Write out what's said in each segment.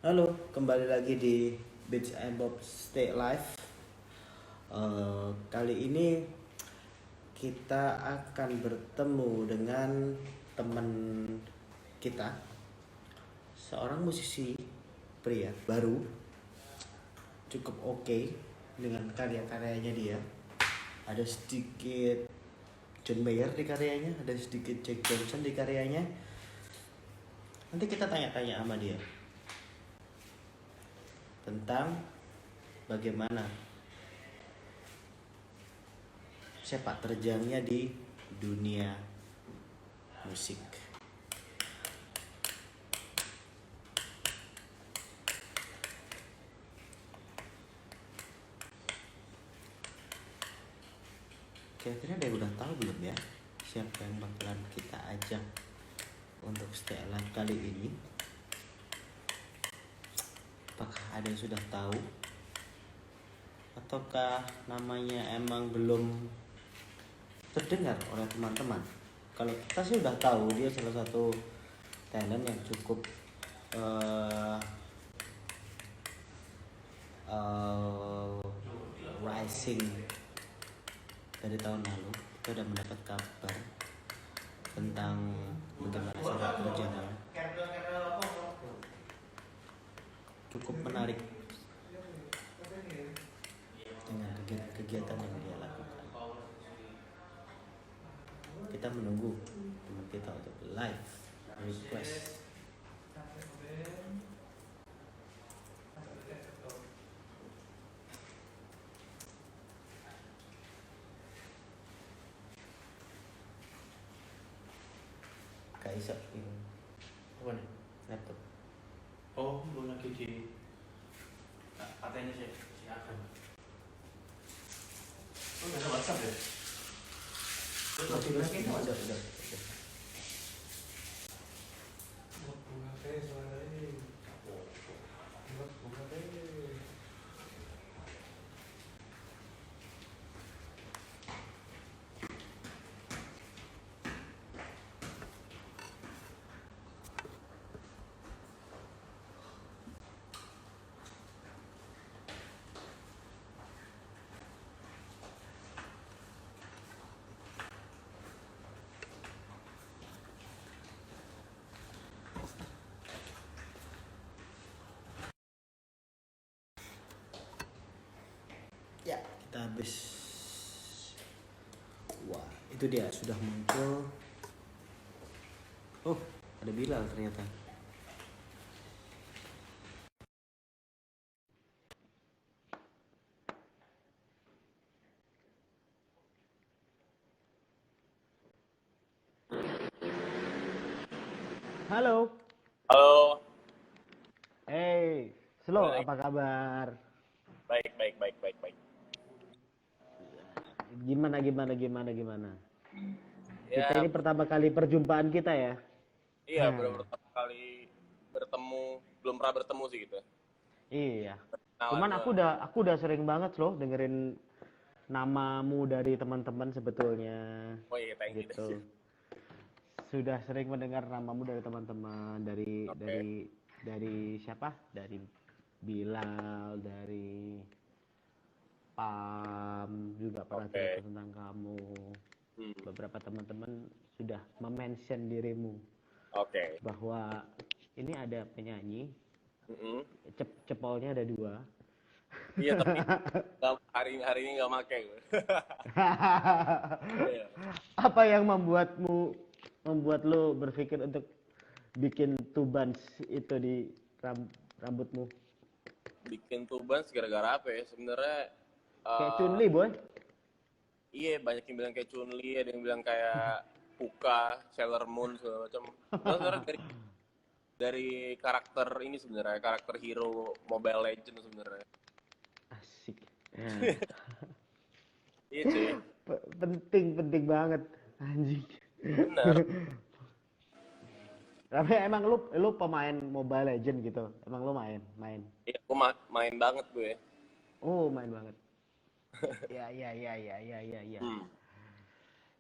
Halo, kembali lagi di Beach and Bob Stay Live. Kali ini kita akan bertemu dengan teman kita, seorang musisi pria baru, cukup oke dengan karya-karyanya dia. Ada sedikit John Mayer di karyanya, ada sedikit Jack Johnson di karyanya. Nanti kita tanya-tanya sama dia tentang bagaimana sepak terjangnya di dunia musik. Kira-kira ada yang udah tahu belum ya siapa yang bakalan kita ajak untuk stay live kali ini? Apakah ada yang sudah tahu? Ataukah namanya emang belum terdengar oleh teman-teman? Kalau kita sih udah tahu dia salah satu talent yang cukup uh, uh, rising dari tahun lalu. Kita udah mendapat kabar tentang bagaimana sepak terjangnya. Cukup menarik dengan kegiatan yang dia lakukan. Kita menunggu teman kita untuk live request. Kak Isa ini apa nih? Laptop. Oh, belum lagi di katanya si Adam. Oh, udah ada WhatsApp ya? Terus lagi lagi ini WhatsApp. Udah. Bunga teh soalnya. Bunga teh. Ya, kita habis. Wah, itu dia sudah muncul. Oh, ada Bilal ternyata. Halo. Halo, Hey, Slow, baik, apa kabar? baik. Gimana? Kita Ya, ini pertama kali perjumpaan kita ya. iya, baru pertama kali bertemu, belum pernah bertemu sih gitu. Iya. Kenalan Cuman doang. aku udah sering banget loh dengerin namamu dari teman-teman sebetulnya Oh iya, thank you, thank you. gitu. Sudah sering mendengar namamu dari teman-teman, Oke, dari siapa? Dari Bilal, dari Pam juga pernah cerita oke. tentang kamu. Hmm, Beberapa teman-teman sudah mention dirimu oke. bahwa ini ada penyanyi, Mm-mm. cepolnya ada dua. Iya, tapi hari ini nggak make gue. Iya. Apa yang membuat lo berpikir untuk bikin tubans itu di rambutmu? Bikin tuban gara-gara apa ya? Sebenarnya, Kayak eh Chunli boy. iya banyak yang bilang kayak Chunli, ada yang bilang kayak Puka, Sailor Moon segala macam. Terus sebenarnya dari karakter ini sebenarnya karakter hero Mobile Legends sebenarnya. Asik. Iya cuy, Penting banget anjing. bener. Tapi emang lu pemain Mobile Legend gitu. Emang lu main. Iya, gue main banget gue. Oh, main banget. Ya. Hmm.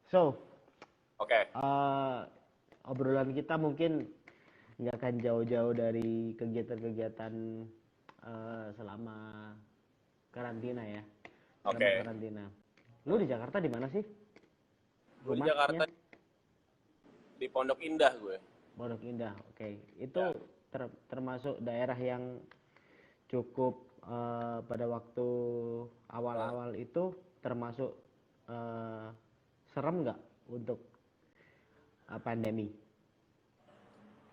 So, Oke. eh obrolan kita mungkin nggak akan jauh-jauh dari kegiatan-kegiatan selama karantina ya. Selama Oke. karantina. Lu di Jakarta di mana sih? Gue di Rumahnya? Jakarta di Pondok Indah gue. Pondok Indah. Oke. Itu Ya. termasuk daerah yang cukup pada waktu awal-awal itu termasuk eh, serem nggak untuk pandemi?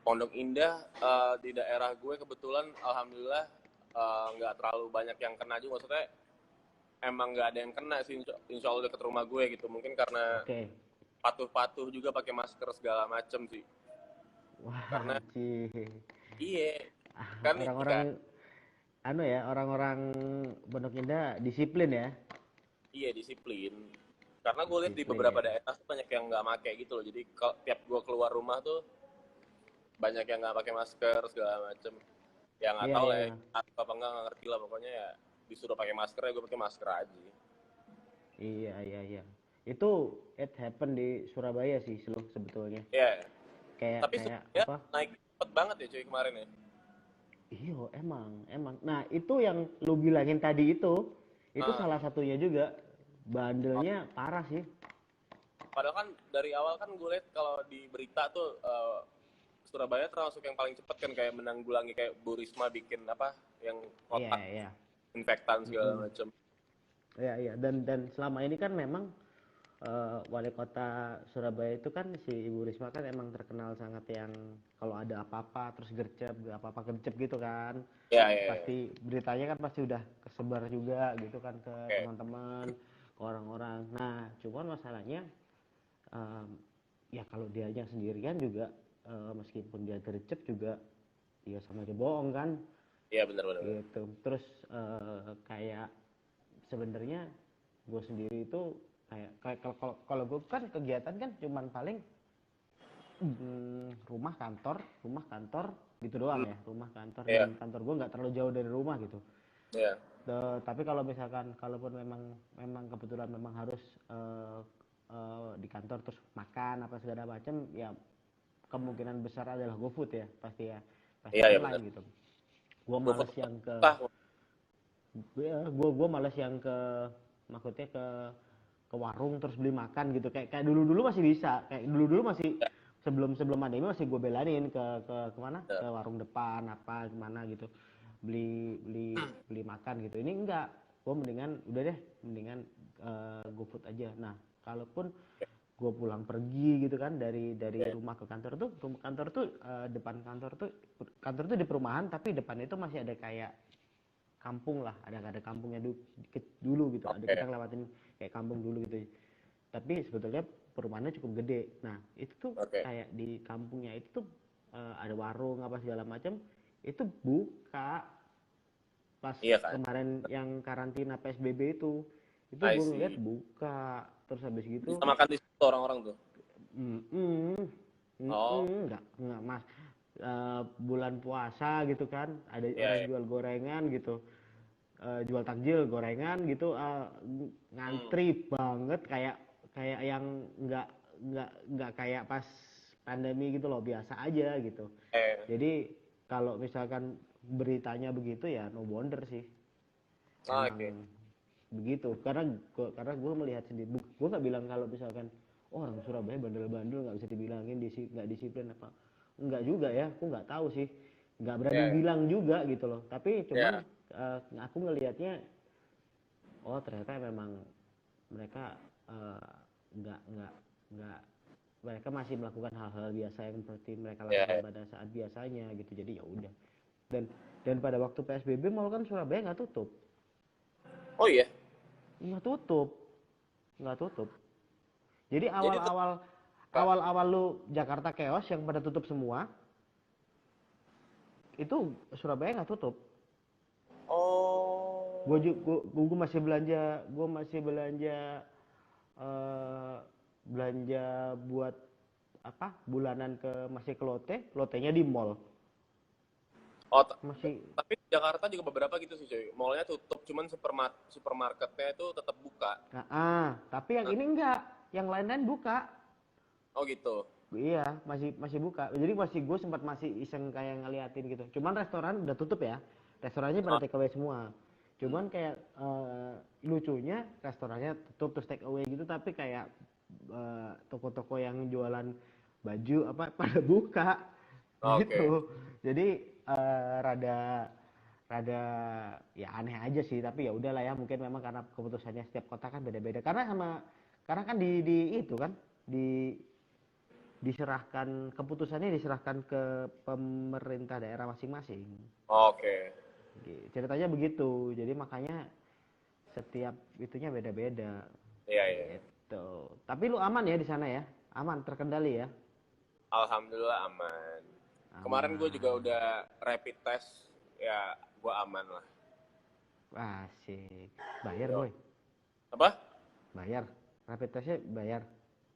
Pondok Indah di daerah gue kebetulan alhamdulillah nggak terlalu banyak yang kena juga. Maksudnya emang nggak ada yang kena sih, insya Allah deket rumah gue gitu. Mungkin karena Oke. patuh-patuh juga pakai masker segala macem sih. Wah, Karena cie. iya kan ini kan, Orang-orang anu ya, orang-orang Pondok Indah disiplin ya. iya disiplin. Karena gue lihat di beberapa Disiplin. daerah tuh banyak yang nggak pakai gitu loh. Jadi kalau tiap gue keluar rumah tuh banyak yang nggak pakai masker segala macem. Ya nggak Iya, tahu iya, lah ya, iya. apa enggak nggak ngerti lah, pokoknya ya disuruh pakai masker ya gue pakai masker aja. Iya, iya, iya. Itu it happen di Surabaya sih sebetulnya. Ya, Kayak tapi kayak sebenarnya apa? naik cepet banget ya cuy kemarin ya. Iya, emang. Nah, itu yang lu bilangin tadi itu Nah, salah satunya juga. Bandelnya parah sih. padahal kan dari awal kan gue lihat kalau di berita tuh Surabaya termasuk yang paling cepet kan, kayak menanggulangi, kayak Bu Risma bikin apa yang Iya, kotak iya. infektan segala Mm-mm. macam. Iya, iya. Dan selama ini kan memang wali kota Surabaya itu kan si Ibu Risma kan emang terkenal sangat yang kalau ada apa-apa terus gercep, apa-apa gercep gitu kan. Ya, ya, ya. Pasti beritanya kan pasti udah kesebar juga gitu kan ke Oke. teman-teman, ke orang-orang. Nah, cuman masalahnya em, ya kalau dianya sendirian juga meskipun dia gercep juga ya sama aja bohong kan Iya, benar benar. Benar. gitu. Terus kayak sebenarnya gue sendiri itu kayak kalau gue kan kegiatan kan cuman paling rumah kantor gitu doang ya, rumah kantor, dan Iya, kantor gue nggak terlalu jauh dari rumah gitu. iya. Tapi kalau misalkan kalaupun memang kebetulan memang harus di kantor terus makan apa segala macam ya, kemungkinan besar adalah GoFood ya, pasti ya, pasti Iya, iya benar. online gitu. Gue GoFood males yang ke murah. gue males yang ke maksudnya ke warung terus beli makan gitu, kayak dulu masih bisa, kayak dulu masih Ya, sebelum ada ini masih gue belanin ke kemana, ya. ke warung depan apa gimana gitu, beli beli beli makan gitu. Ini enggak, gue mendingan udah deh, mendingan GoFood aja. Nah, kalaupun gue pulang pergi gitu kan dari Ya. rumah ke kantor tuh depan kantor tuh di perumahan, tapi depan itu masih ada kayak kampung lah, ada kampungnya dulu gitu, ada kita Oke. ngelewatin kayak kampung dulu gitu, tapi sebetulnya perumahannya cukup gede. Nah, itu tuh Oke. kayak di kampungnya itu tuh ada warung apa segala macam itu buka pas Iya kan. kemarin yang karantina PSBB itu I gue ngeliat see. buka, terus habis gitu Bisa makan di situ orang-orang tuh. mm Oh, nggak mas. Bulan puasa gitu kan ada iya, orang iya. jual gorengan gitu, jual takjil gorengan gitu, Hmm. ngantri banget, kayak kayak yang nggak kayak pas pandemi gitu loh, biasa aja gitu. Eh, Jadi kalau misalkan beritanya begitu ya no wonder sih, oke. emang begitu. Karena gue melihat sendiri, gue nggak bilang kalau misalkan oh, orang Surabaya bandel-bandel nggak bisa dibilangin nggak disiplin apa, nggak juga ya, aku nggak tahu sih, nggak berani Iya, bilang juga gitu loh, tapi cuman iya. aku ngelihatnya oh ternyata memang mereka eh, nggak nggak mereka masih melakukan hal-hal biasa yang seperti mereka Iya, lakukan iya. pada saat biasanya gitu, jadi ya udah. Dan pada waktu PSBB mal kan Surabaya Oh iya. nggak tutup nggak tutup. Jadi Jadi tetap awal-awal buka. awal-awal lu Jakarta chaos yang pada tutup semua, itu Surabaya nggak tutup. Oh. Gue masih belanja eh, belanja buat apa bulanan masih ke lotenya di mall Oh, masih. tapi di Jakarta juga beberapa gitu sih, cuy. Mallnya tutup, cuman supermarketnya itu tetap buka. Tapi yang Nah, ini enggak, yang lain-lain buka. oh gitu. Iya, masih buka. Jadi gue sempat masih iseng kayak ngeliatin gitu. Cuman restoran udah tutup ya. Restorannya pada Ah, take away semua. Cuman kayak lucunya restorannya tutup terus take away gitu, tapi kayak toko-toko yang jualan baju apa pada buka oke. gitu. Jadi rada rada ya aneh aja sih, tapi ya udahlah ya, mungkin memang karena keputusannya setiap kota kan beda-beda. Karena kan di itu kan di keputusannya diserahkan ke pemerintah daerah masing-masing. Oke. Ceritanya begitu. Jadi makanya setiap itunya beda-beda. Iya, iya. Gitu. Tapi lu aman ya di sana ya? Aman, terkendali ya? Alhamdulillah aman. Kemarin gue juga Aman. udah rapid test, ya gue aman lah. Asik. Bayar, Yo. boy. Apa? Bayar. Rapid testnya bayar.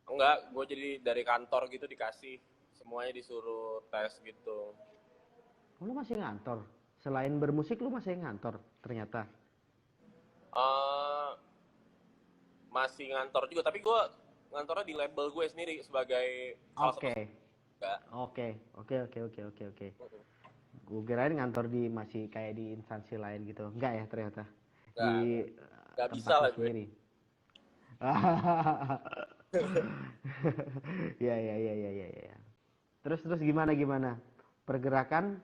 Enggak, gue jadi dari kantor gitu dikasih. Semuanya disuruh tes gitu. Lu masih ngantor? Selain bermusik lu masih ngantor ternyata. eh Masih ngantor juga, tapi gue ngantornya di label gue sendiri sebagai salah satu. Oke. Enggak. Oke. Gue kirain ngantor di masih kayak di instansi lain gitu. Enggak ya ternyata. Enggak, Di enggak bisa tempat lu lah gue. sendiri. Ya. Terus gimana? Pergerakan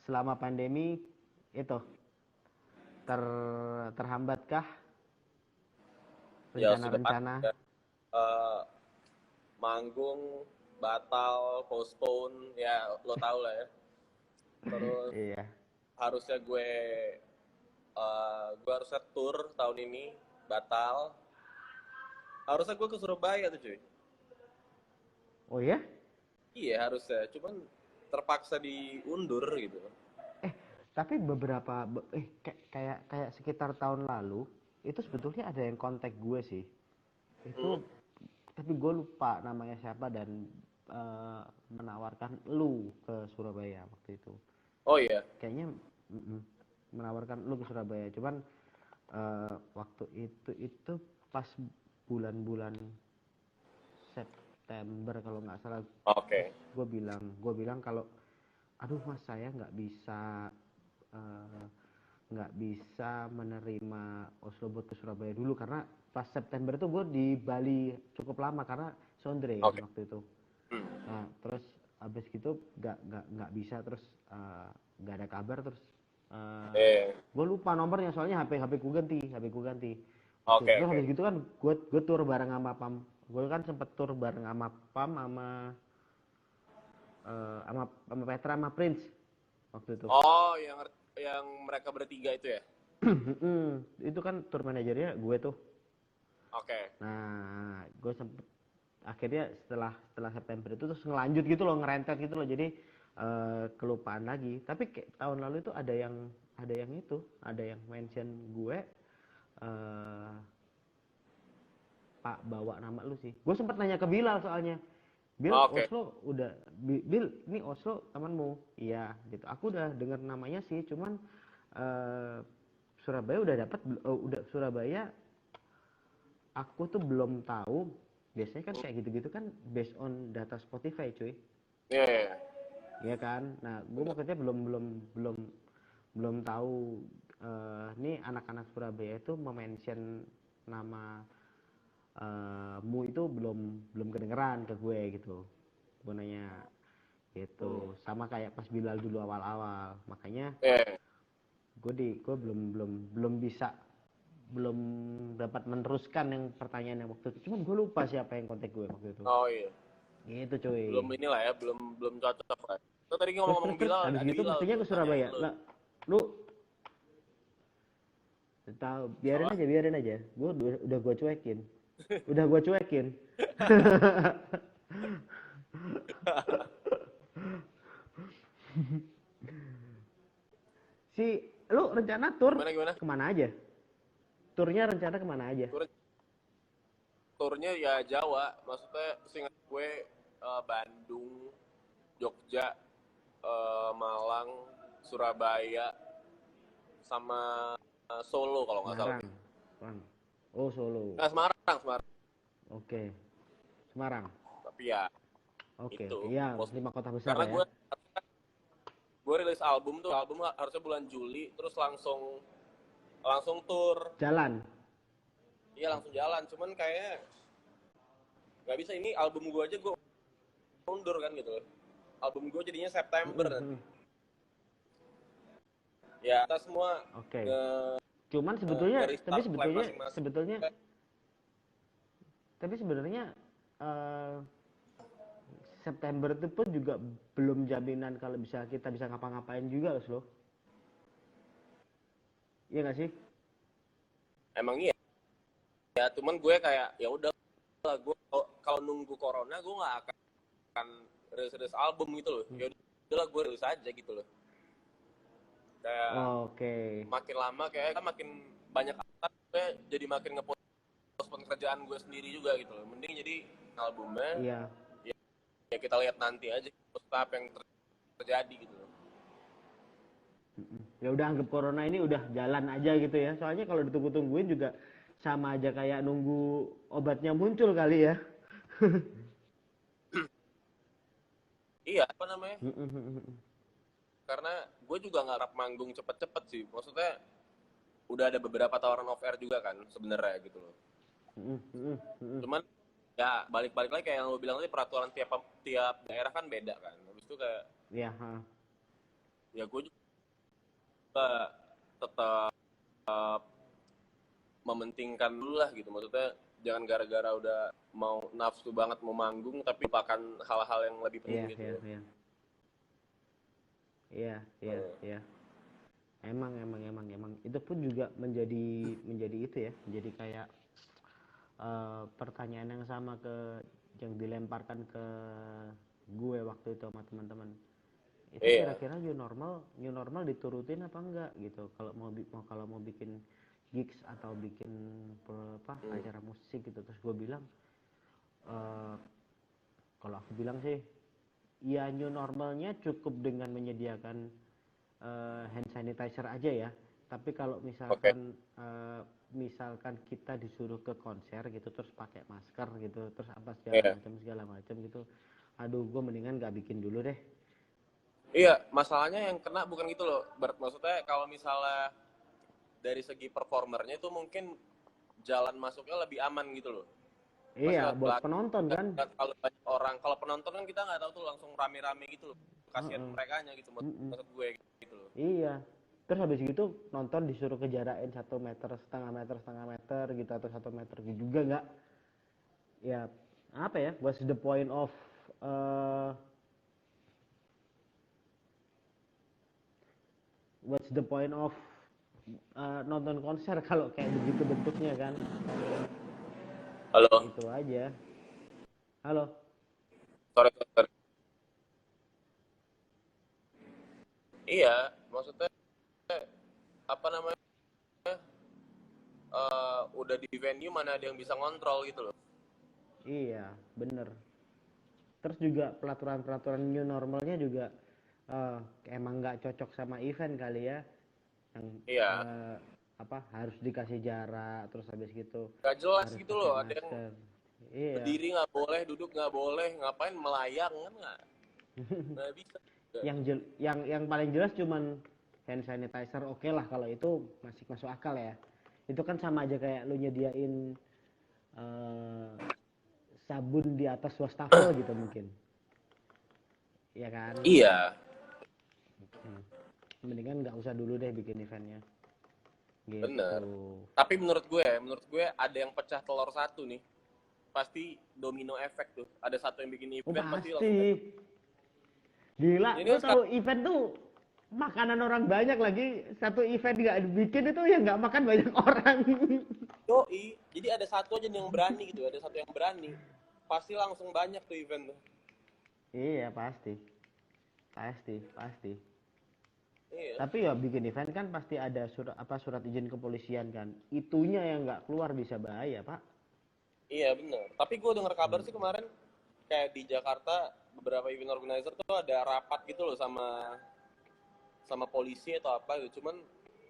selama pandemi itu ter terhambatkah Ya sudah rencana-rencana? pasti. eh, Manggung, batal, postpone, ya lo tau lah ya. Terus Iya. harusnya gue harusnya tour tahun ini, batal. Harusnya gue ke Surabaya tuh cuy. Oh ya? Iya harusnya, cuman terpaksa diundur gitu. Eh, tapi kayak sekitar tahun lalu itu sebetulnya ada yang kontak gue sih. Hmm? Itu tapi gue lupa namanya siapa dan menawarkan lu ke Surabaya waktu itu. Oh iya, Kayaknya menawarkan lu ke Surabaya. Cuman waktu itu pas bulan-bulan September kalau nggak salah. oke. Terus gue bilang kalau aduh mas saya eh, nggak bisa menerima Oslo buat ke Surabaya dulu karena pas September itu gue di Bali cukup lama karena Sondre kan Oke. waktu itu. Hmm. Nah terus abis gitu nggak bisa, terus nggak ada kabar, terus Eh, gue lupa nomornya soalnya HP ku ganti waktu oke itu. Terus oke. habis gitu kan gue tur bareng sama Pam. Gue kan sempet tur bareng sama Pam sama Petra sama Prince waktu itu. Oh, yang mereka bertiga itu ya? Itu kan tour manajernya gue tuh. Oke. Nah, gue sempet akhirnya setelah September itu terus ngelanjut gitu loh, ngerentet gitu loh. Jadi kelupaan lagi. Tapi kayak tahun lalu itu ada yang mention gue, eh Pak bawa nama lu sih. Gue sempet nanya ke Bilal soalnya. Bil, Oke. Oslo udah Bil, ini Oslo temanmu? Iya, gitu. Aku udah dengar namanya sih, cuman eh Surabaya udah dapat udah Surabaya aku tuh belum tahu. Biasanya kan kayak gitu-gitu kan based on data Spotify, cuy. Iya, iya, iya. Iya kan? Nah, gue Bener. maksudnya belum tahu nih anak-anak Surabaya itu mention nama mu itu belum kedengeran ke gue gitu. Gue nanya gitu. Sama kayak pas Bilal dulu awal-awal. Makanya Iya. gue belum dapat meneruskan yang pertanyaan yang waktu itu. Cuman gue lupa siapa yang kontak gue waktu itu. Oh iya. Gitu cuy. Belum inilah ya, belum cocok lah. Lo tadi Terus ngomong-ngomong terus Bilal, habis ada gitu Bilal mestinya tuh, ke nanyain Surabaya. lo. Lah, lu tahu Apa? biarin aja. Gue udah gue cuekin. Udah gue cuekin. Si lu rencana tur Gimana? kemana aja? Turnya rencana kemana aja? Turnya ya Jawa, maksudnya seingat gue Bandung, Jogja, Malang, Surabaya, sama Solo kalau nggak salah. Semarang. Bang. Oh, Solo. Nah, Semarang. Oke. Semarang. Tapi ya Oke, Itu. iya 5 kota besar Karena ya. gue rilis album harusnya bulan Juli, terus langsung tour. Jalan. Iya langsung jalan, cuman kayaknya nggak bisa. Ini album gue aja gue mundur kan gitu loh. Album gue jadinya September nanti. Ya kita semua Oke. Cuman sebetulnya, tapi sebenarnya September itu pun juga belum jaminan kalau kita bisa ngapa-ngapain juga loh. Iya nggak sih? Emang iya. Ya cuman gue kayak ya udah, gue kalau nunggu corona gue nggak akan rilis album gitu loh. Ya udahlah gue rilis aja gitu loh. Kayak makin lama kayak kan makin banyak atas, gue jadi makin ngepost kerjaan gue sendiri juga gitu loh. Mending jadi albumnya. Iya. Ya kita lihat nanti aja apa yang terjadi gitu loh. Ya udah anggap corona ini udah jalan aja gitu ya. Soalnya kalau ditunggu-tungguin juga sama aja kayak nunggu obatnya muncul kali ya. Iya, apa namanya? Karena gue juga nggak harap manggung cepet-cepet sih. Maksudnya udah ada beberapa tawaran off air juga kan sebenarnya gitu loh. Cuman ya balik-balik lagi kayak yang lo bilang tadi, peraturan tiap daerah kan beda kan. Habis itu kayak ya gue juga tetap mementingkan dulu lah gitu. Maksudnya jangan gara-gara udah mau nafsu banget mau manggung tapi lupakan hal-hal yang lebih penting gitu. Iya. Emang itu pun juga menjadi itu ya, menjadi kayak pertanyaan yang sama yang dilemparkan ke gue waktu itu sama teman-teman. Itu kira-kira new normal diturutin apa enggak gitu kalau mau bikin gigs atau bikin acara musik gitu. Terus gue bilang kalau aku bilang sih ya new normalnya cukup dengan menyediakan hand sanitizer aja ya. Tapi kalau misalkan kita disuruh ke konser gitu terus pakai masker gitu terus apa segala macam gitu, aduh gue mendingan nggak bikin dulu deh. Iya, masalahnya yang kena bukan gitu loh, Bert. Maksudnya kalau misalnya dari segi performernya itu mungkin jalan masuknya lebih aman gitu loh. Iya, buat penonton kan. Kalau banyak orang, kalau penonton kan kita nggak tahu tuh langsung rame-rame gitu loh. Kasihan merekanya gitu, maksud gue gitu loh. Iya. Terus habis gitu nonton disuruh kejarain 1,5 meter gitu atau 1 meter juga nggak. Ya apa ya? What's the point of nonton konser kalau kayak begitu bentuknya kan? Halo. Itu aja. Halo. Sorry. Iya, maksudnya apa namanya? Udah di venue mana ada yang bisa ngontrol gitu loh. Iya, bener. Terus juga peraturan new normalnya juga emang nggak cocok sama event kali ya. Yang harus dikasih jarak terus habis gitu. Gak jelas gitu loh, ada yang berdiri nggak boleh, duduk nggak boleh, ngapain melayang kan nggak bisa. Yang paling jelas cuman hand sanitizer oke lah kalau itu masih masuk akal ya. Itu kan sama aja kayak lu nyediain sabun di atas wastafel gitu mungkin. Iya kan? Iya. Mendingan nggak usah dulu deh bikin eventnya. Gitu. Bener. Tapi menurut gue ada yang pecah telur satu nih. Pasti domino efek tuh. Ada satu yang bikin event pasti langsung. Gila, lu tahu event tuh makanan orang banyak lagi. Satu event nggak dibikin itu ya nggak makan banyak orang. Yoi, jadi ada satu aja yang berani gitu, ada satu yang berani. Pasti langsung banyak tuh event tuh. Iya, pasti. Iya. Tapi ya bikin event kan pasti ada surat izin kepolisian kan. Itunya yang nggak keluar bisa bahaya, Pak. Iya, benar. Tapi gue dengar kabar sih kemarin kayak di Jakarta beberapa event organizer tuh ada rapat gitu loh sama polisi atau apa gitu. Cuman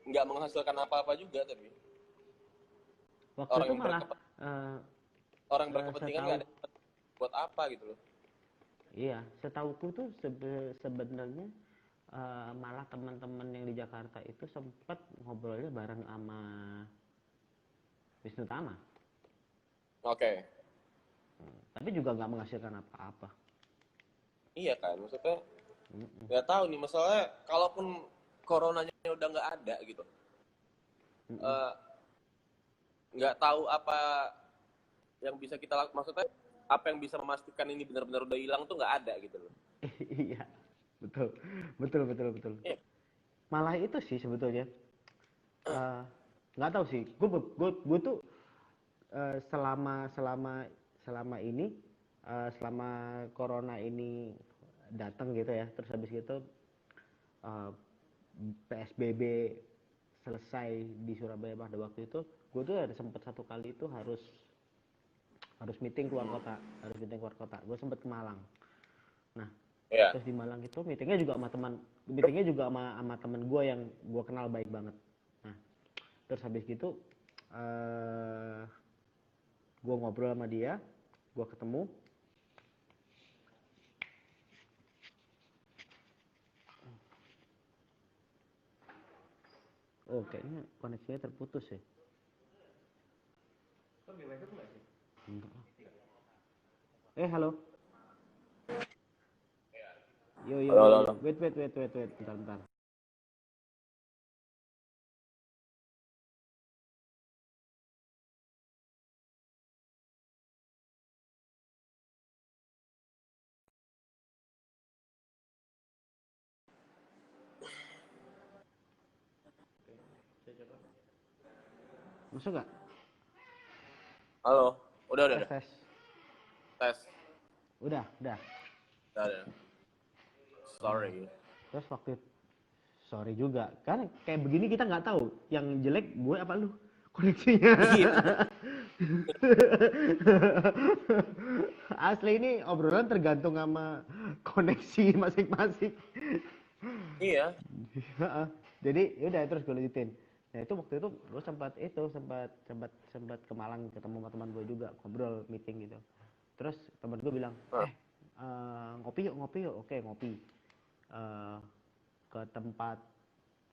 nggak menghasilkan apa-apa juga tapi. Waktu itu malah orang berkepentingan nggak ada buat apa gitu loh. Iya, setauku tuh sebenarnya malah teman-teman yang di Jakarta itu sempat ngobrolnya bareng sama Wisnu Tama. Oke. Tapi juga nggak menghasilkan apa-apa. Iya kan, maksudnya Mm-mm. nggak tahu nih, masalahnya kalaupun coronanya udah nggak ada gitu, Mm-mm. eh, nggak tahu apa yang bisa kita lakukan, maksudnya apa yang bisa memastikan ini benar-benar udah hilang tuh nggak ada gitu loh. Iya, betul, betul, betul, betul. Iya. Malah itu sih sebetulnya eh, nggak tahu sih. Gue tuh selama selama selama ini selama corona ini datang gitu ya, terus habis gitu eh, PSBB selesai di Surabaya pada waktu itu, gue tuh ada sempat satu kali itu harus meeting keluar kota, gue sempet ke Malang. Nah, Iya. terus di Malang itu meetingnya juga sama teman gue yang gue kenal baik banget. Nah, terus habis gitu gue ngobrol sama dia, gue ketemu. Oh, kayaknya koneksinya terputus ya. Enggak. Halo. Yo yo Halo, yo halo, yo. halo. Wait. Bentar. Masuk gak? Halo, udah, Tes tes. tes, Udah. udah. Nah, Sorry. terus waktu sorry juga kan kayak begini kita nggak tahu yang jelek gue apa lu koneksinya. Iya, Asli ini obrolan tergantung sama koneksi masing-masing. iya. Jadi yaudah terus gue lanjutin. Nah itu waktu itu gue sempat ke Malang ketemu sama teman gue juga ngobrol meeting gitu. Terus teman gue bilang, Hah, ngopi yuk, oke ngopi. Eh, ke tempat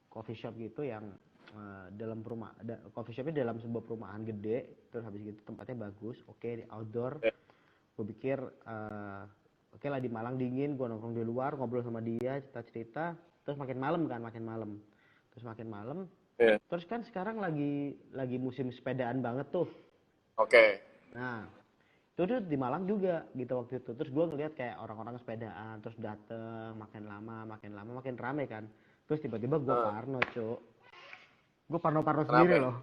coffee shop gitu yang dalam coffee shopnya dalam sebuah perumahan gede, terus habis gitu tempatnya bagus, oke, outdoor. iya, Gue pikir oke lah di Malang dingin, gue nongkrong di luar ngobrol sama dia cerita-cerita, terus makin malam, iya. terus kan sekarang lagi musim sepedaan banget tuh. Oke. Nah itu tuh di Malang juga gitu waktu itu, terus gue ngeliat kayak orang-orang sepedaan terus dateng, makin lama makin rame kan, terus tiba-tiba gue Hah, parno cuk, gue parno kenapa sendiri ya? loh,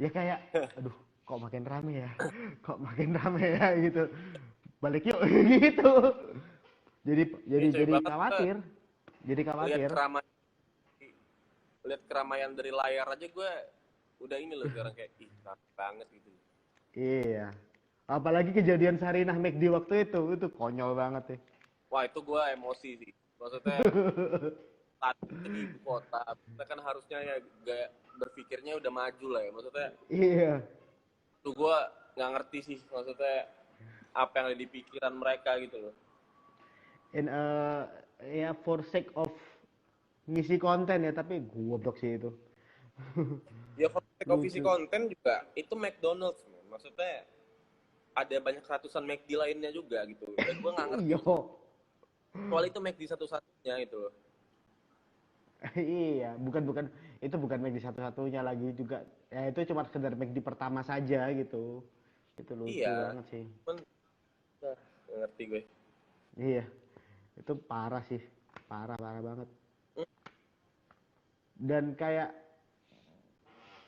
ya kayak aduh kok makin rame ya kok makin rame ya gitu, balik yuk gitu, jadi Iya coy, jadi bahkan gue khawatir, lihat keramaian, lihat keramaian dari layar aja gue udah ini loh sekarang kayak ih rame banget gitu. iya, apalagi kejadian Sarinah McD waktu itu konyol banget ya. Wah itu gue emosi sih. Maksudnya tadi di ibu kota, kita kan harusnya ya gaya berpikirnya udah maju lah ya. Maksudnya Iya, tuh gue nggak ngerti sih maksudnya apa yang ada di pikiran mereka gitu loh. in ya for sake of ngisi konten ya, tapi goblok sih itu. Ya kalau visi Lucu. konten juga itu McDonald's, man. Maksudnya ada banyak ratusan McD lainnya juga gitu. Dan gue nggak ngerti Iya. soal itu McD satu-satunya gitu loh. Iya, bukan itu bukan McD satu-satunya lagi juga. Ya itu cuma sekedar McD pertama saja gitu. Itu lucu Iya, banget sih. cuman nggak ngerti gue. Iya, itu parah sih. Parah banget. Hmm, Dan kayak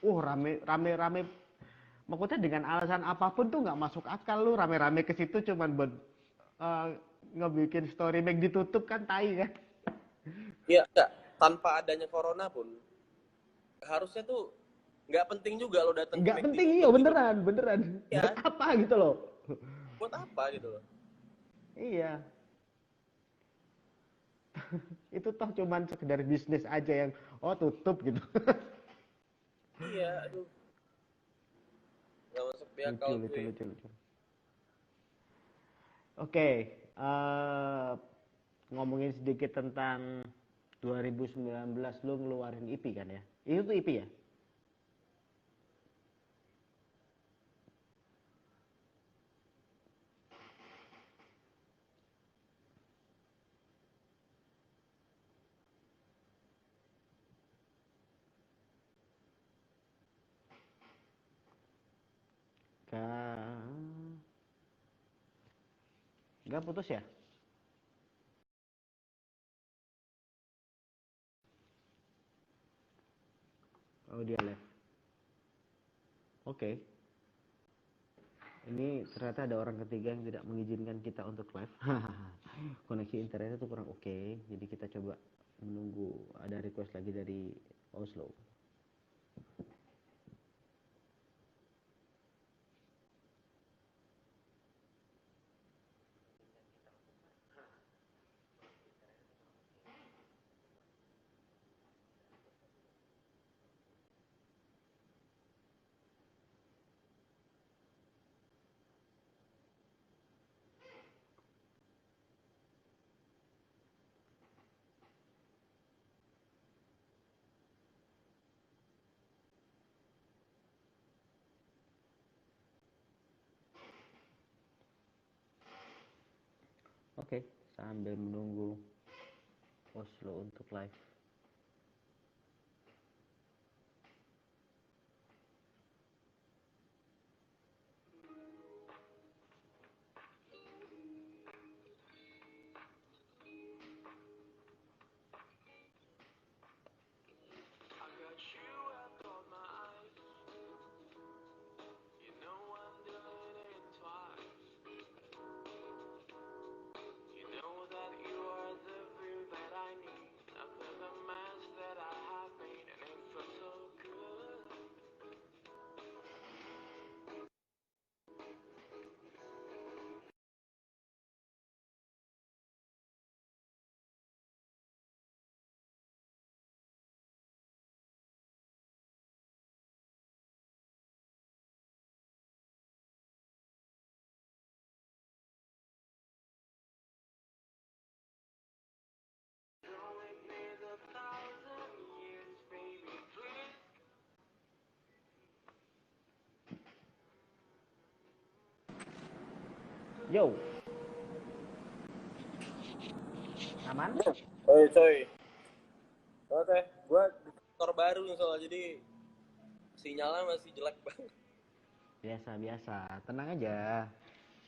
rame maksudnya dengan alasan apapun tuh nggak masuk akal, lu rame-rame ke situ cuman buat eh, ngebikin story McD ditutup kan, tai kan. Iya, enggak. Tanpa adanya corona pun harusnya tuh nggak penting juga lo datang ke Nggak McD penting, iya tutup gitu. beneran. Buat Ya, apa gitu loh. buat apa gitu loh. Iya, itu toh cuman sekedar bisnis aja yang oh tutup gitu. Iya, aduh, nggak masuk di akal lucu lucu gue. lucu lucu Oke, eh ngomongin sedikit tentang 2019 lu ngeluarin EP kan ya? Itu tuh EP ya? Kan nggak putus ya? Oh dia live. Oke. Ini ternyata ada orang ketiga yang tidak mengizinkan kita untuk live. Koneksi internetnya tuh kurang oke. Jadi kita coba menunggu ada request lagi dari Oslo. Oke, sambil menunggu Oslo untuk live. Yo, aman? Oi coy, oke, gua di kantor baru nih soalnya jadi sinyalnya masih jelek banget. Biasa, tenang aja.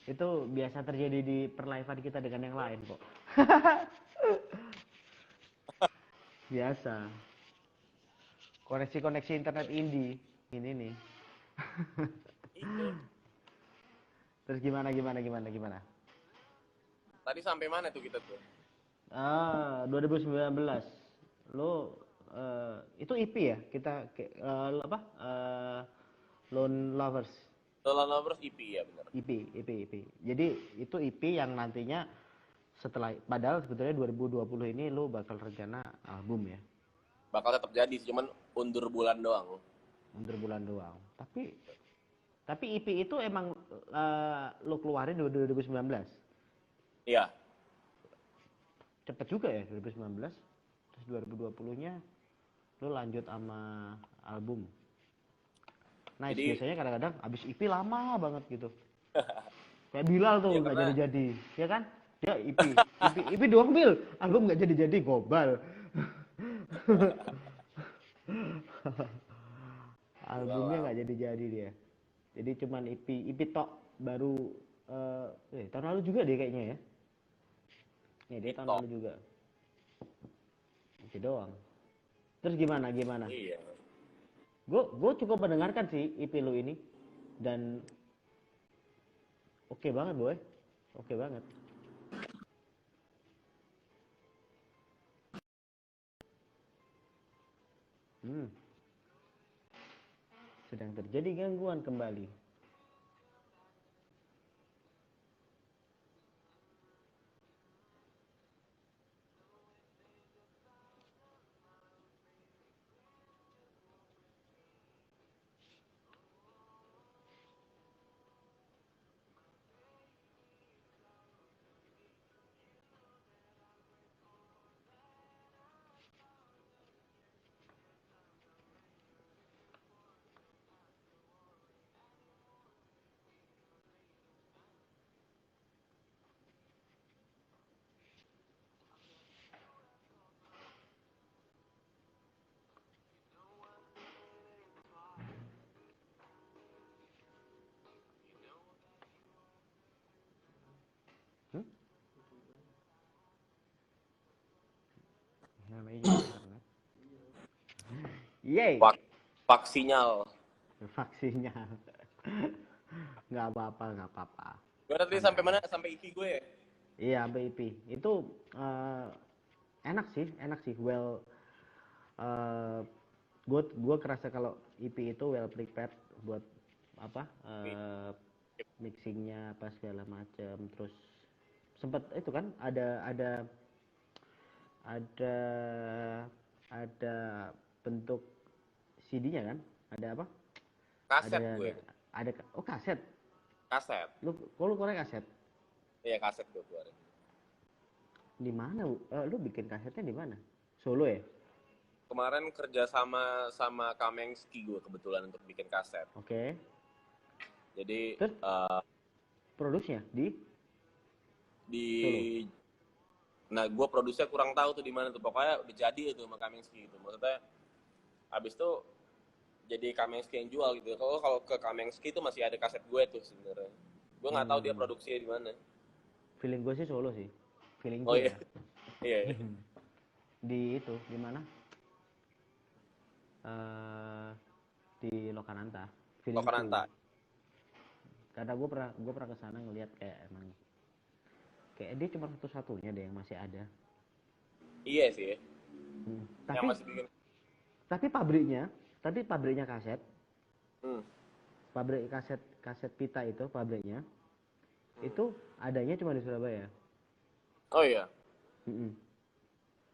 Itu biasa terjadi di perlivean kita dengan yang lain kok. Biasa. Koneksi internet indie ini nih. Iya. Terus gimana? Tadi sampai mana tuh kita tuh? 2019. Lo itu EP ya? Kita apa? Lone Lovers. Lone Lovers EP ya benar. EP. Jadi itu EP yang nantinya setelah padahal sebetulnya 2020 ini lo bakal rencana album ya. Bakal tetap jadi, cuman undur bulan doang. Undur bulan doang. Tapi EP itu emang lo keluarin 2019. Iya. Cepet juga ya 2019. Terus 2020-nya lo lanjut sama album. Nice. Jadi, biasanya kadang-kadang abis EP lama banget gitu. Kayak Bilal tuh nggak ya, jadi, ya kan? Dia EP doang Bil, album nggak jadi gobal. Albumnya nggak jadi dia. Jadi cuman EP tok baru tahun lalu juga deh kayaknya ya. Nih dia tahun lalu juga. EP doang. Terus gimana? Iya. Gue cukup mendengarkan sih EP lo ini dan oke banget boy, oke banget. Sedang terjadi gangguan kembali. namanya juga internet. Yeay, Pak sinyal. vaksinnya. Nggak apa-apa, nggak apa-apa. Gimana tadi sampai mana? Sampai IP gue ya? Iya, BIP. Itu enak sih. Well, gue kerasa kalau EP itu well prepared buat apa mixingnya apa segala macam. Terus sempat itu kan ada ada bentuk CD-nya kan? Ada apa? Kaset Ada gue. ada oh kaset. Kaset. Lu korek kaset? Iya kaset gue keluarin. Di mana? Lu bikin kasetnya di mana? Solo ya? Kemarin kerja sama Kamengski gue kebetulan untuk bikin kaset. Oke. Jadi Terus produksinya di Solo. Nah gue produksinya kurang tahu tuh di mana tuh. Pokoknya udah jadi itu sama Kamengski gitu. Maksudnya abis itu jadi Kamengski yang jual gitu. Kalau ke Kamengski itu masih ada kaset gue tuh sebenarnya. Gue nggak tahu dia produksinya di mana. Feeling gue sih Solo sih. Feeling Oh gue iya. ya. Iya. Di itu, di mana? Di Lokananta. Feeling Lokananta. Karena gue pernah kesana ngeliat kayak emang kayak dia cuma satu-satunya deh yang masih ada. Iya sih. Tapi Yang masih bikin. tapi pabriknya kaset. Pabrik kaset pita itu pabriknya. Itu adanya cuma di Surabaya. Oh iya.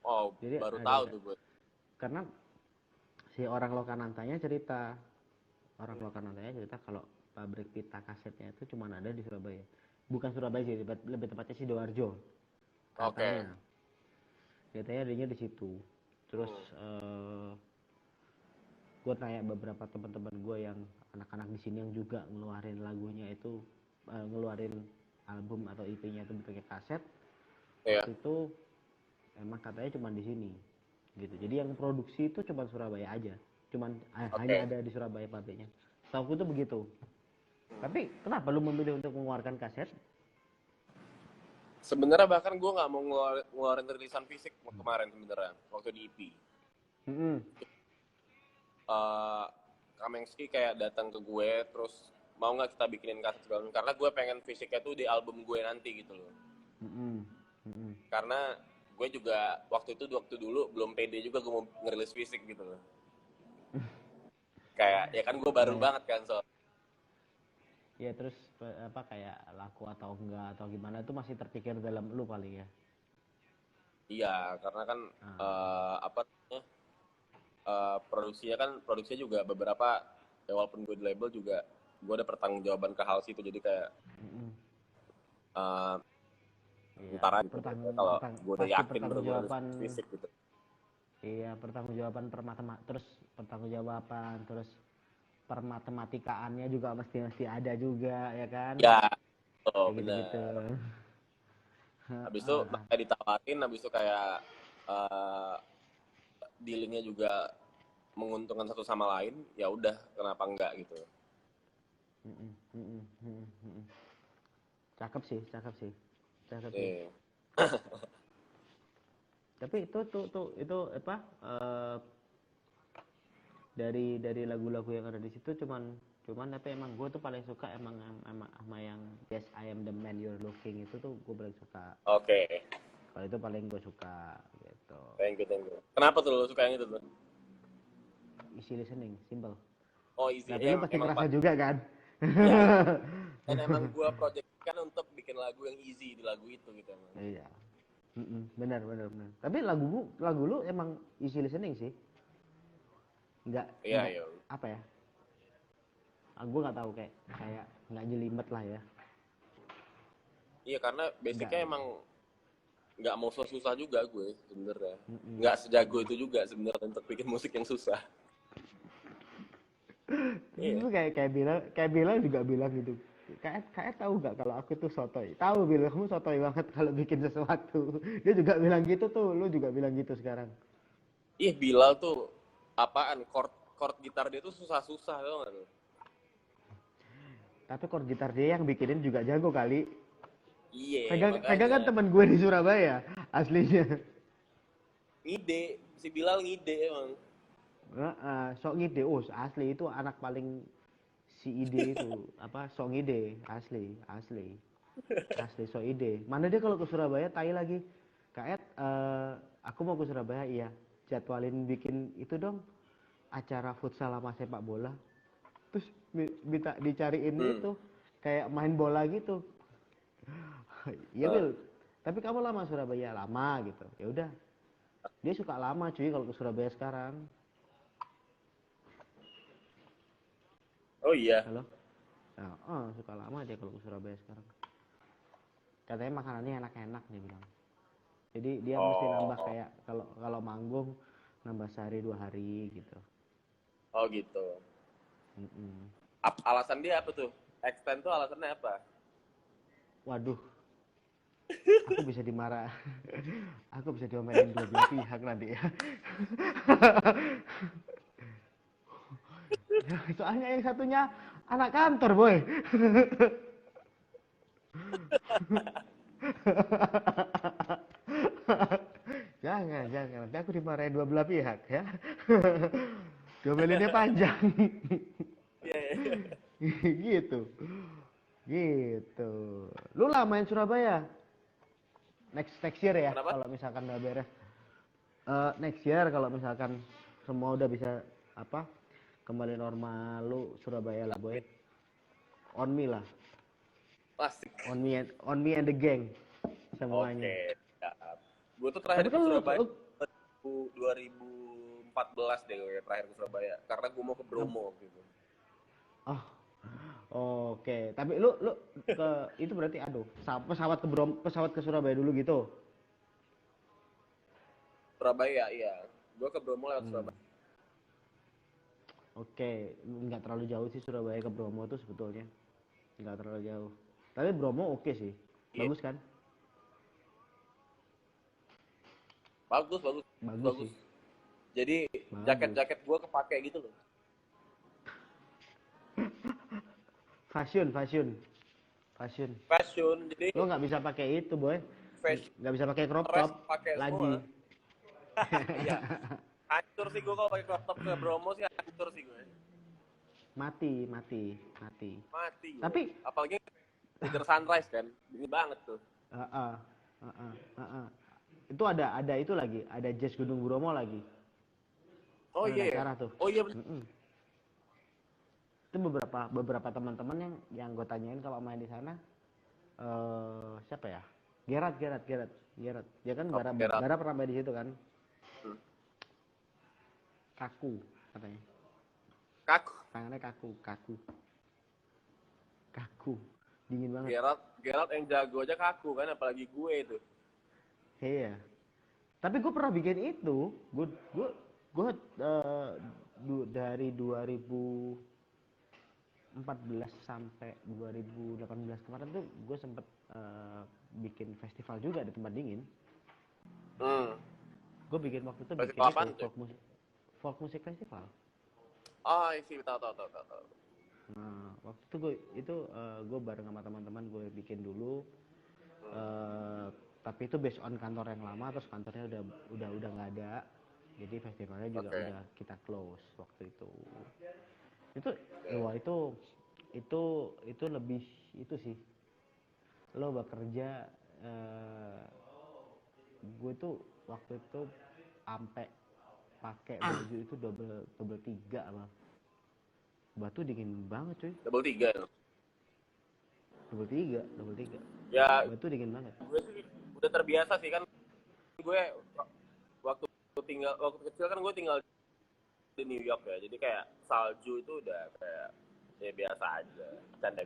Oh, Jadi baru tahu tuh gue. Karena si orang Lokanantanya cerita kalau pabrik pita kasetnya itu cuma ada di Surabaya. Bukan Surabaya sih, lebih tepatnya Sidoarjo. Katanya. Katanya adanya di situ. Terus gue tanya beberapa teman-teman gue yang anak-anak di sini yang juga ngeluarin lagunya itu ngeluarin album atau EP-nya itu pakai kaset. Iya. Itu emang katanya cuma di sini gitu. Jadi yang produksi itu cuma Surabaya aja. Hanya ada di Surabaya pabriknya. Setahu itu begitu. Tapi kenapa lu memilih untuk mengeluarkan kaset? Sebenarnya bahkan gue nggak mau ngeluarin rilisan fisik kemarin sebenarnya waktu di EP. Kamengski kayak datang ke gue terus mau nggak kita bikinin kaset segala karena gue pengen fisiknya tuh di album gue nanti gitu loh. Karena gue juga waktu dulu belum pede juga gue mau ngerilis fisik gitu loh. Kayak ya kan gue baru banget kan Ya terus apa kayak laku atau enggak atau gimana itu masih terpikir dalam lu paling ya. Iya, karena kan produksinya juga beberapa ya walaupun gue di label juga gue ada pertanggungjawaban ke hal situ jadi kayak ntar aja kalau gue udah yakin bener-bener fisik gitu. Iya, pertanggungjawaban terus permatematikaannya juga mesti ada juga ya kan. Ya, benar. Gitu. Habis itu kayak ditawarin, habis itu kayak dealingnya juga menguntungkan satu sama lain, ya udah kenapa enggak gitu. Cakep sih. Tapi itu apa? Dari lagu-lagu yang ada di situ cuman tapi emang gue tuh paling suka emang sama yang Yes I Am the Man You're Looking itu tuh gue paling suka. Oke. Kalau itu paling gue suka gitu. Thank you. Kenapa tuh lo suka yang itu tuh? Easy listening, simple. Oh easy. Tapi lu pasti ngerasa juga kan? Ya, dan emang gue projectkan untuk bikin lagu yang easy di lagu itu gitu emang. Iya. Benar. Tapi lagu lu emang easy listening sih. Enggak. Iya. Apa ya? Gue nggak tahu kayak nggak jelimet lah ya. Iya karena basicnya emang nggak mau susah juga gue sebenarnya. Nggak sejago itu juga sebenarnya untuk bikin musik yang susah. Itu kayak bilang juga bilang gitu. Kayak tahu nggak kalau aku tuh sotoy. Tahu bilang kamu sotoy banget kalau bikin sesuatu. Dia juga bilang gitu tuh. Lu juga bilang gitu sekarang. Ih Bilal tuh apaan? Chord gitar dia tuh susah-susah tau nggak tuh? Tapi chord gitar dia yang bikinin juga jago kali. Iya. Pegang kan teman gue di Surabaya aslinya. ngide, si Bilal ngide emang. Sok ngide, asli itu anak paling si ide itu apa sok ngide asli sok ide. Mana dia kalau ke Surabaya tai lagi. Kak Ed, aku mau ke Surabaya, iya. Jadwalin bikin itu dong acara futsal sama sepak bola. Terus minta dicariin itu kayak main bola gitu. Iya Bil, tapi kamu lama Surabaya lama gitu. Ya udah, dia suka lama cuy kalau ke Surabaya sekarang. Oh iya. Halo. Nah, suka lama dia kalau ke Surabaya sekarang. Katanya makanannya enak-enak dia bilang. Jadi dia mesti nambah kayak kalau manggung nambah sehari 2 hari gitu. Oh gitu. Alasan dia apa tuh? Extend tuh alasannya apa? Waduh, aku bisa dimarah, aku bisa diomelin dua belah pihak nanti ya. Soalnya yang satunya anak kantor boy. jangan nanti aku dimarahin dua belah pihak ya. Diomelinnya panjang. gitu lu lah main Surabaya next year ya kalau misalkan udah beres. Next year kalau misalkan semua udah bisa apa kembali normal, lu Surabaya lah boy, on me lah. Plastik. On me and the gang semuanya. Oke. Ya. Gue tuh terakhir ke Surabaya 2014 deh gue terakhir ke Surabaya karena gue mau ke Bromo gitu. Oh, oke. Tapi lu ke itu berarti pesawat ke Surabaya dulu gitu. Surabaya iya. Gue ke Bromo lewat Surabaya. Oke, nggak terlalu jauh sih Surabaya ke Bromo tuh sebetulnya. Nggak terlalu jauh. Tapi Bromo oke sih. Bagus kan? Bagus sih. Jadi jaket gue kepake gitu loh. Fashion. Jadi lo nggak bisa pakai itu boy. Nggak bisa pakai crop top lagi. Iya. Hancur sih gue kalau pakai crop top ke Bromo sih hancur sih gue. Mati. Tapi apalagi tidur sunrise kan, dingin banget tuh. Itu ada itu lagi, ada Jazz Gunung Bromo lagi. Oh iya. Acara tuh. Oh iya. Itu beberapa teman-teman yang gue tanyain kalau main di sana, siapa ya? Gerard. Dia kan Bara pernah main di situ kan. Kaku katanya. Tangannya kaku. Dingin banget. Gerard yang jago aja kaku kan, apalagi gue itu. Iya. Tapi gue pernah bikin itu. Gue dari 2014 sampai 2018 kemarin tuh gue sempet bikin festival juga di tempat dingin. Gue bikin waktu itu folk music festival. Oh iya, tahu. Nah, waktu itu gue bareng sama teman-teman gue bikin dulu. Tapi itu based on kantor yang lama, terus kantornya udah nggak ada. Jadi festivalnya juga udah kita close waktu itu. Itu lebih itu sih. Lo bekerja gue tuh waktu itu sampai pakai baju itu double 3 apa. Batu dingin banget cuy. Double 3. Ya. Batu dingin banget. Gue sih udah terbiasa sih kan. Gue waktu kecil kan gue tinggal di New York ya. Jadi kayak salju itu udah kayak ya biasa aja. Canda.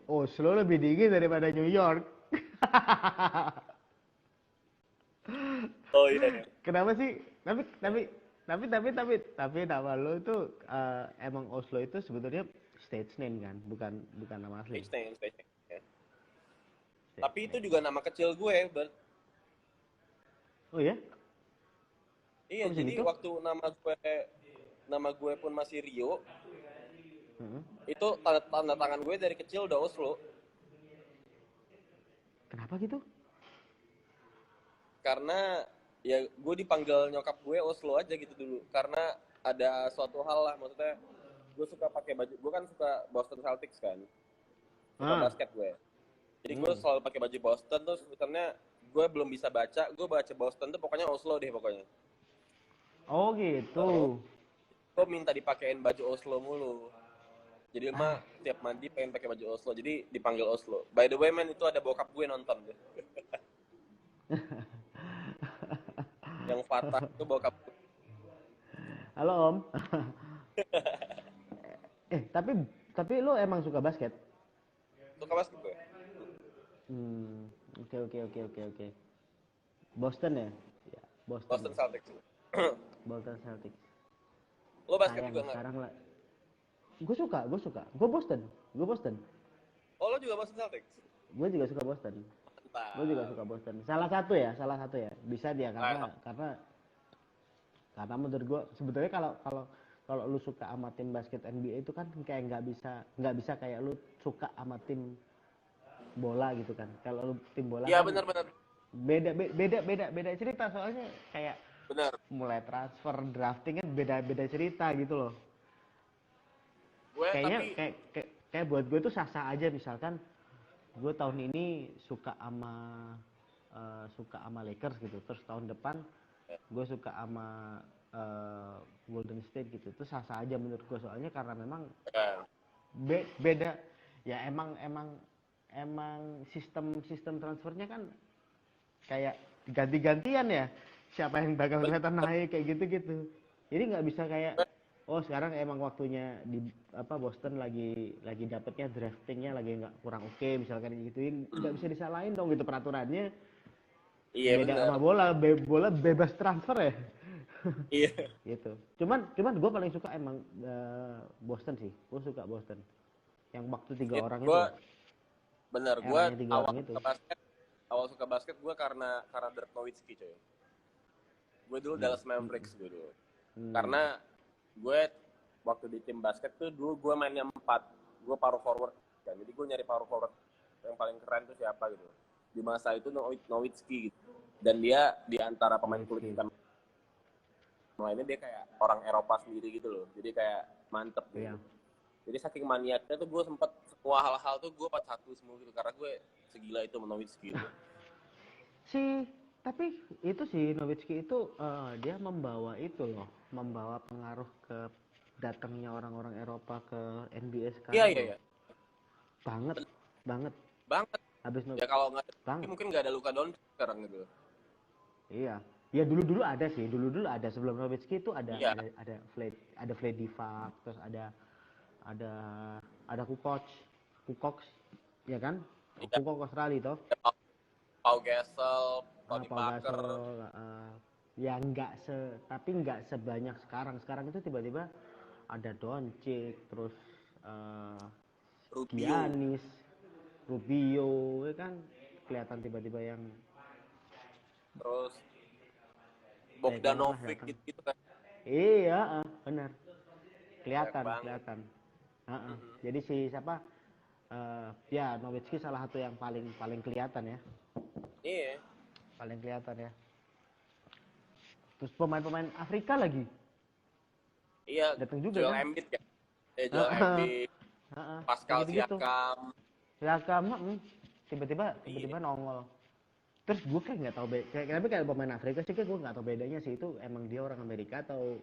Oslo lebih dingin daripada New York. Oh iya. Kenapa sih? Tapi nama lo itu emang Oslo itu sebetulnya stage name kan, bukan nama asli. Stage name. Ya. Tapi itu juga nama kecil gue, Bert. Oh ya? Iya, jadi itu? Waktu nama gue pun masih Rio. Itu tanda tangan gue dari kecil udah Oslo. Kenapa gitu? Karena ya gue dipanggil nyokap gue Oslo aja gitu dulu. Karena ada suatu hal lah, maksudnya gue suka pakai baju, gue kan suka Boston Celtics kan, suka Ah, basket gue. Jadi gue selalu pakai baju Boston, terus misalnya gue belum bisa baca, gue baca Boston tuh pokoknya Oslo deh pokoknya. oh Terus gitu. gue minta dipakein baju Oslo mulu. Jadi Ah, mah tiap mandi pengen pakai baju Oslo, jadi dipanggil Oslo. By the way man, itu ada bokap gue nonton deh. Yang Fatah itu bokap gue. halo Om. Tapi lu emang suka basket? Suka basket gue. Hmm, oke oke oke oke oke. Boston ya? Ya, Boston. Boston Celtics. Boston Celtics. Lo basket Sayang juga nggak? sekarang lah. Gue suka. Gue Boston. Gue Boston. Oh lo juga Boston Celtics? Gue juga suka Boston. Gue juga Mantap. suka Boston. Salah satu ya. Bisa dia Nah, karena menurut gue sebetulnya kalau kalau kalau lu suka sama tim basket NBA itu kan kayak nggak bisa kayak lu suka sama tim bola gitu kan. Kalau lu tim bola iya kan benar-benar. beda cerita soalnya kayak Benar. mulai transfer drafting kan beda cerita gitu loh. Gue Kayaknya tapi kayak buat gue tuh sah-sah aja misalkan gue tahun ini suka sama Lakers gitu, terus tahun depan gue suka sama Golden State gitu, itu sah-sah aja menurut gue soalnya karena memang ya, beda ya, emang sistem transfernya kan kayak ganti-gantian ya, siapa yang bakal kelihatan naik kayak gitu-gitu, jadi nggak bisa kayak oh sekarang emang waktunya di Boston lagi dapetnya draftingnya lagi nggak kurang oke misalkan gituin, nggak bisa disalahin dong gitu peraturannya. iya Beda benar. sama bola bebas transfer ya. Iya. Gitu. Cuman gue paling suka emang Boston sih, gue suka Boston yang waktu tiga Iya, orang itu gue loh, benar. Gue eranya tiga awal orang itu. suka basket, awal suka basket gue karena Dirk Nowitzki coy. Gue dulu Hmm. Dallas Mavericks gue dulu. Hmm. Karena gue waktu di tim basket tuh dulu gue mainnya 4, gue power forward kan. Jadi gue nyari power forward yang paling keren tuh siapa gitu. Di masa itu Nowitzki gitu. Dan dia di antara pemain kulit Nowitzki. hitam lainnya dia kayak orang Eropa sendiri gitu loh. Jadi kayak mantep gitu. Iya. Jadi saking maniaknya tuh gue sempet semua hal-hal tuh gue 41 semua gitu. Karena gue segila itu Nowitzki gitu. Tapi itu sih Nowitzki itu dia membawa pengaruh ke datangnya orang-orang Eropa ke NBA Iya, sekarang iya, loh. iya. Banget, banget. Banget. Habis Ya kalau nggak banget. mungkin nggak ada Luka Doncic sekarang gitu. Iya. Ya dulu-dulu ada sih, dulu-dulu ada sebelum Nowitzki itu ada Iya. ada Vlade Divac, terus ada ada Kukoc, ya kan? Iya. Kukoc Australia toh. Pau Gasol, Tony Pau Parker. Gasol, ya tapi nggak sebanyak sekarang. Sekarang itu tiba-tiba ada Doncic, terus eh, Rubio, Giannis, Rubio, ya kan? Kelihatan tiba-tiba yang terus background lah Bogdanovic datang. gitu kan, Iya, benar. banyak Kelihatan, banget. kelihatan. Mm-mm. Jadi si siapa? Ya Nowitzki salah satu yang paling paling kelihatan ya, Iya, paling kelihatan ya. Terus pemain-pemain Afrika lagi iya, datang juga Joel kan? Embiid kan, Joel Heeh, Embiid, heeh, kayak Pascal gitu-gitu. Siakam, Siakam, tiba-tiba iya, tiba-tiba nongol. Terus gue kayak nggak tahu kayak pemain Afrika sih, kayak gue nggak tahu bedanya sih itu emang dia orang Amerika atau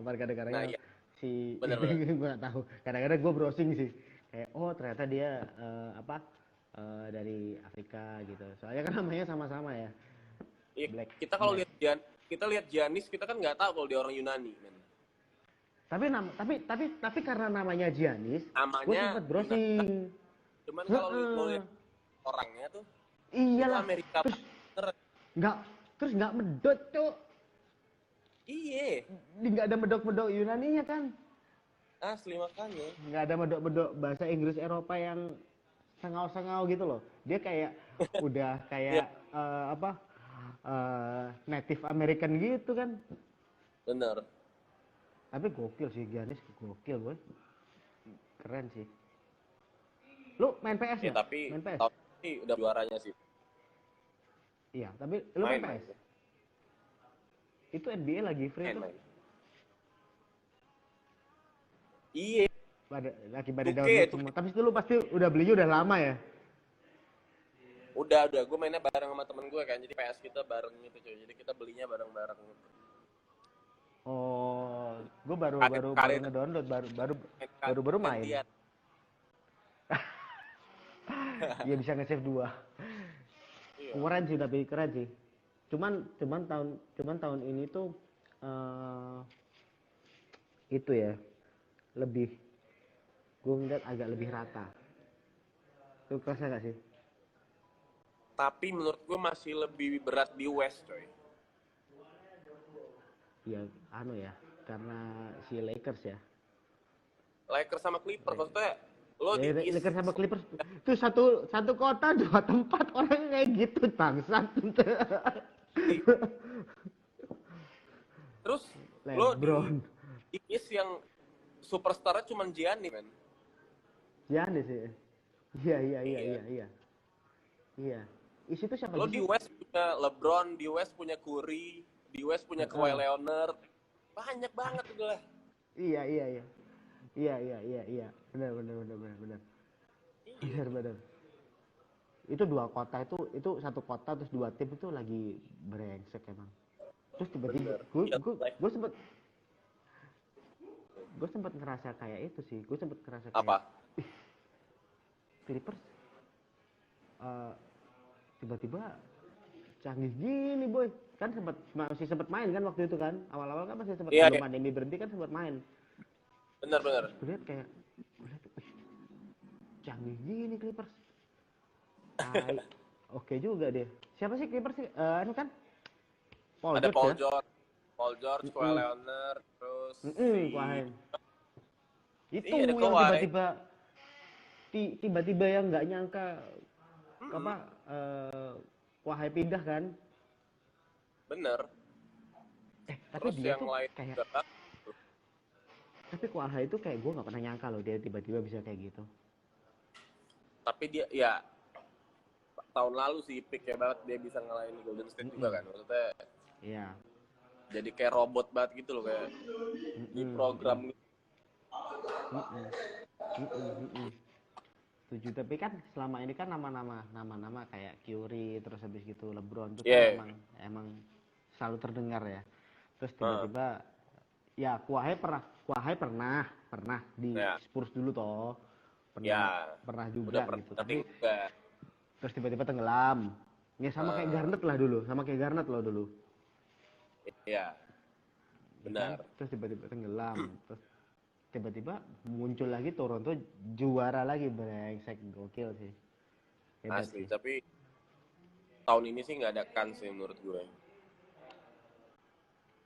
warga nah negaranya iya, si benar-benar, gue nggak tahu. Kadang-kadang gue browsing sih, kayak oh ternyata dia dari Afrika gitu. Soalnya kan namanya sama-sama ya, iya. Black Kita kalau Black. kita lihat Giannis, kita kan nggak tahu kalau dia orang Yunani, men. Tapi karena namanya Giannis, gue Namanya sempet Yunani, browsing. cuman kalau lo Heeh. lihat orangnya tuh, itu Iyalah. Amerika Terus banget. nggak nggak medot cok. Iya, Nggak ada medok-medok Yunaninya kan. asli makanya. Nggak ada medok-medok bahasa Inggris Eropa yang sengau-sengau gitu loh. Dia kayak udah Iya, kayak native American gitu kan. bener. Tapi gokil sih Giannis, gokil gue. Keren sih. Lu main PS Ya nggak? tapi Main PS? tahun ini udah juaranya sih. Iya, tapi lu Main, main PS. Itu NBA lagi free tuh. main. Iya, Lagi pada 2K download itu. semua. Tapi itu lu pasti udah belinya udah lama ya. Udah. Gue mainnya bareng sama temen gue kan. Jadi PS kita bareng gitu cuy. Jadi kita belinya bareng-bareng gitu. Oh, gue baru Karir ngedownload, baru main. gantian. Iya bisa nge-save 2. Iya. Keren sih, tapi keren sih. Cuman tahun ini tuh itu ya lebih, gue ngeliat agak lebih rata. Lu kerasa gak sih? Tapi menurut gue masih lebih berat di West coy. Ya ya, karena si Lakers ya. Lakers sama Clippers maksudnya lo Ya, di East. Lakers sama Clippers itu satu kota 2 tempat, orang kayak gitu bangsat. Terus lo LeBron. di East yang superstarnya cuma Giannis men. Giannis sih. Iya. Isi itu siapa Lo sih? di West punya LeBron, di West punya Curry, di West punya Kawhi Leonard. Banyak banget udah lah. Iya. Benar. Benar. Itu 2 kota itu satu kota terus 2 tim itu lagi brengsek emang. Terus tiba-tiba gue sempet ngerasa kayak itu sih. Gue sempet ngerasa kayak Apa? Clippers tiba-tiba canggih gini boy. Kan masih sempat main kan waktu itu kan. Awal-awal kan masih sempat, belum pandemi berhenti kan sempat main. Benar. Gue lihat canggih gini Clippers. Oke juga deh. Siapa sih Clippers sih? Ini kan Ada Paul George, Kawhi Leonard, terus itu ada yang Kawhi. tiba-tiba yang nggak nyangka Kawhi pindah kan. Bener. Tapi terus dia yang tuh lain kayak juga. tapi Kawhi itu kayak gue nggak pernah nyangka loh dia tiba-tiba bisa kayak gitu. Tapi dia ya tahun lalu sih pick ya banget, dia bisa ngalahin Golden State juga kan. Maksudnya Iya. jadi kayak robot banget gitu loh, kayak di program. Setuju, tapi kan selama ini kan nama-nama kayak Curry terus habis gitu LeBron tuh kan emang selalu terdengar ya. Terus tiba-tiba ya Kawhi pernah di Spurs dulu toh. Pernah juga gitu. Tapi terus tiba-tiba tenggelam. Ya sama kayak Garnett loh dulu. Iya. Benar. Terus tiba-tiba tenggelam. Terus tiba-tiba muncul lagi Toronto juara lagi, brengsek, gokil sih. Hebat Asli, sih. tapi tahun ini sih nggak ada kans sih menurut gue.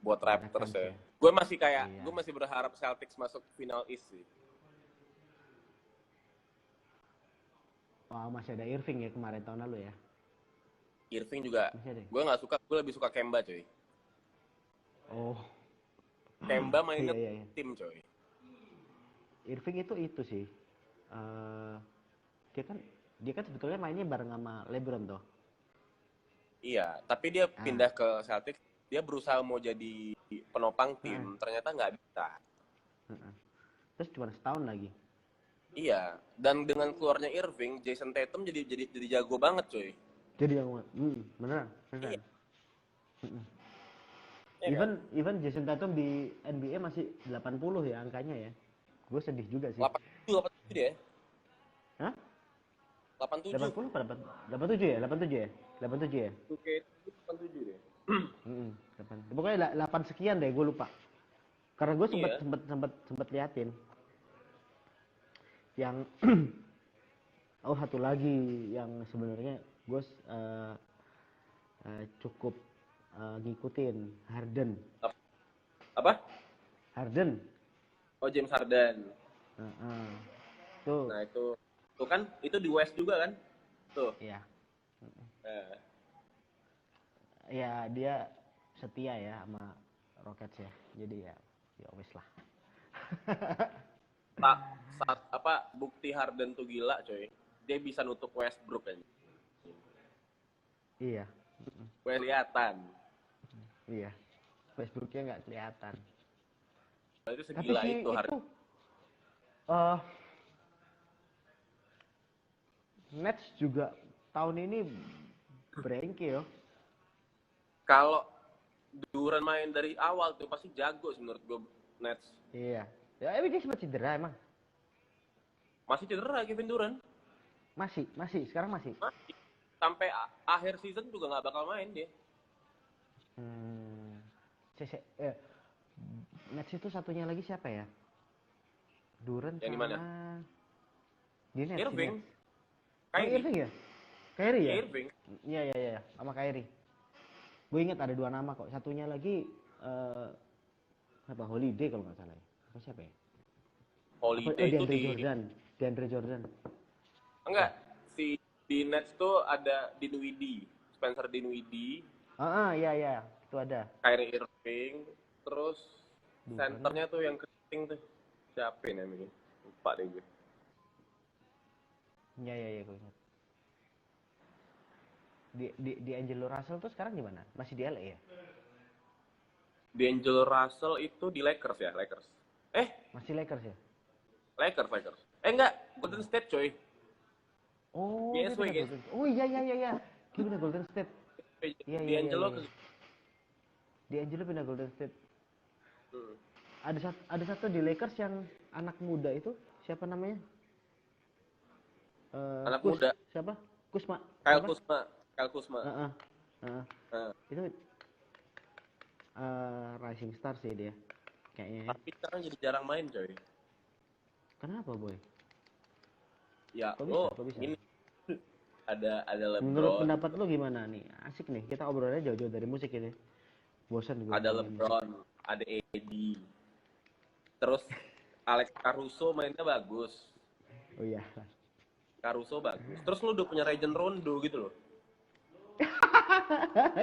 Buat Raptors ya. Gue masih gue masih berharap Celtics masuk final East sih. Wah, masih ada Irving ya kemarin tahun lalu ya. Irving juga. Gue nggak suka, gue lebih suka Kemba coy. Oh. Kemba mainnya tim coy. Irving itu sih. Dia kan sebetulnya mainnya bareng sama LeBron toh. Iya, tapi dia pindah ke Celtics, dia berusaha mau jadi penopang tim, ternyata nggak bisa. Terus cuma setahun lagi. Iya, dan dengan keluarnya Irving, Jason Tatum jadi jago banget coy. Jadi yang beneran. Iya. Even Jason Tatum di NBA masih 80 ya angkanya ya. Gue sedih juga sih. 87 dia. Hah? 87. 80 apa 87 ya? 87 ya? Oke, 87 deh. Pokoknya 8 sekian deh, gue lupa. Karena gue sempet liatin. Yang satu lagi yang sebenarnya gue cukup ngikutin, Harden. Apa? Harden. Oh, James Harden. Tuh. Nah, itu kan itu di West juga kan? Tuh. Iya. Ya dia setia ya sama Rockets ya. Jadi ya wes lah. Bukti Harden tuh gila coy. Dia bisa nutup Westbrook kan. Iya, Kelihatan. Iya. Facebooknya nggak kelihatan. Itu Tapi segila sih itu itu eh Nets juga tahun ini brengke yo. Kalau Durant main dari awal tuh pasti jago sih menurut gue Nets. Iya. Ya, dia sempat cedera emang. Masih cedera Kevin Durant. Masih, sekarang masih. Masih. Sampai akhir season juga nggak bakal main dia. Nets itu satunya lagi siapa ya? Durant Yang di sama mana? di Nets. Irving. Oh, Irving ya? Kyrie ya? Irving. Iya, sama Kyrie. Gue ingat ada 2 nama kok. Satunya lagi apa Holiday kalau nggak salah ya. Apa siapa ya? Holiday itu DeAndre di Jordan. DeAndre Jordan. enggak, si di Nets tuh ada Dinwiddie, Spencer Dinwiddie, Iya, itu ada. Kyrie Irving, terus Durant. centernya tuh yang keriting tuh siapa ya namanya? Lupa deh gue. Iya, gue ingat. Di Angelo Russell tuh sekarang di mana? Masih di LA ya? D'Angelo Russell itu di Lakers ya, Lakers. Masih Lakers ya? Lakers. Enggak, Golden State coy. Oh, GSW, dia pindah guys. Golden State. Oh iya. Dia pindah Golden State. Iya. D'Angelo D'Angelo pindah Golden State. Hmm. Ada satu di Lakers yang anak muda itu siapa namanya? Anak muda. Siapa? Kuzma. Kyle Kuzma. Itu rising star sih dia kayaknya. Tapi sekarang jadi jarang main coy. Kenapa boy? Ya, Kok bisa? Ini ada LeBron. Menurut pendapat lo gimana nih? Asik nih, kita obrolnya jauh-jauh dari musik ini. Bosan gue. Ada LeBron, ada AD. Terus Alex Caruso mainnya bagus. Oh iya. Caruso bagus. Terus lu udah punya Rajon Rondo gitu loh.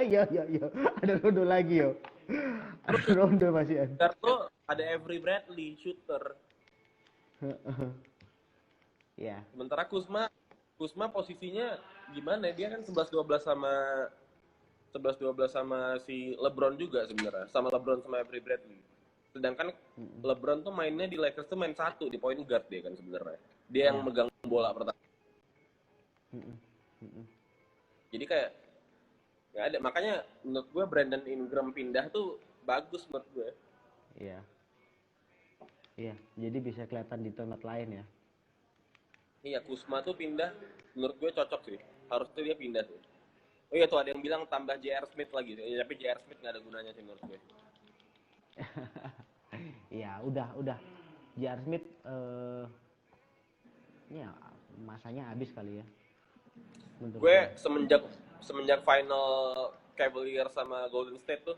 Yo. Ada Rondo lagi yo. Ada Rondo masih ada. Terus ada Avery Bradley, shooter. Iya. Sementara Kuzma posisinya gimana? Dia kan 11-12 sama si LeBron juga sebenarnya. Sama LeBron sama Avery Bradley. Sedangkan LeBron tuh mainnya di Lakers tuh main satu di point guard dia kan sebenarnya. Dia yang megang bola pertama. Jadi kayak nggak ada. Makanya menurut gue Brandon Ingram pindah tuh bagus menurut gue. Iya, jadi bisa kelihatan di tempat lain ya. Iya, Kuzma tuh pindah, menurut gue cocok sih. Harusnya dia pindah tuh. Oh iya tuh ada yang bilang tambah J.R. Smith lagi. Ya, tapi J.R. Smith nggak ada gunanya sih menurut gue. Iya, udah. J.R. Smith ya masanya habis kali ya. Menurut Gue semenjak final Cavaliers sama Golden State tuh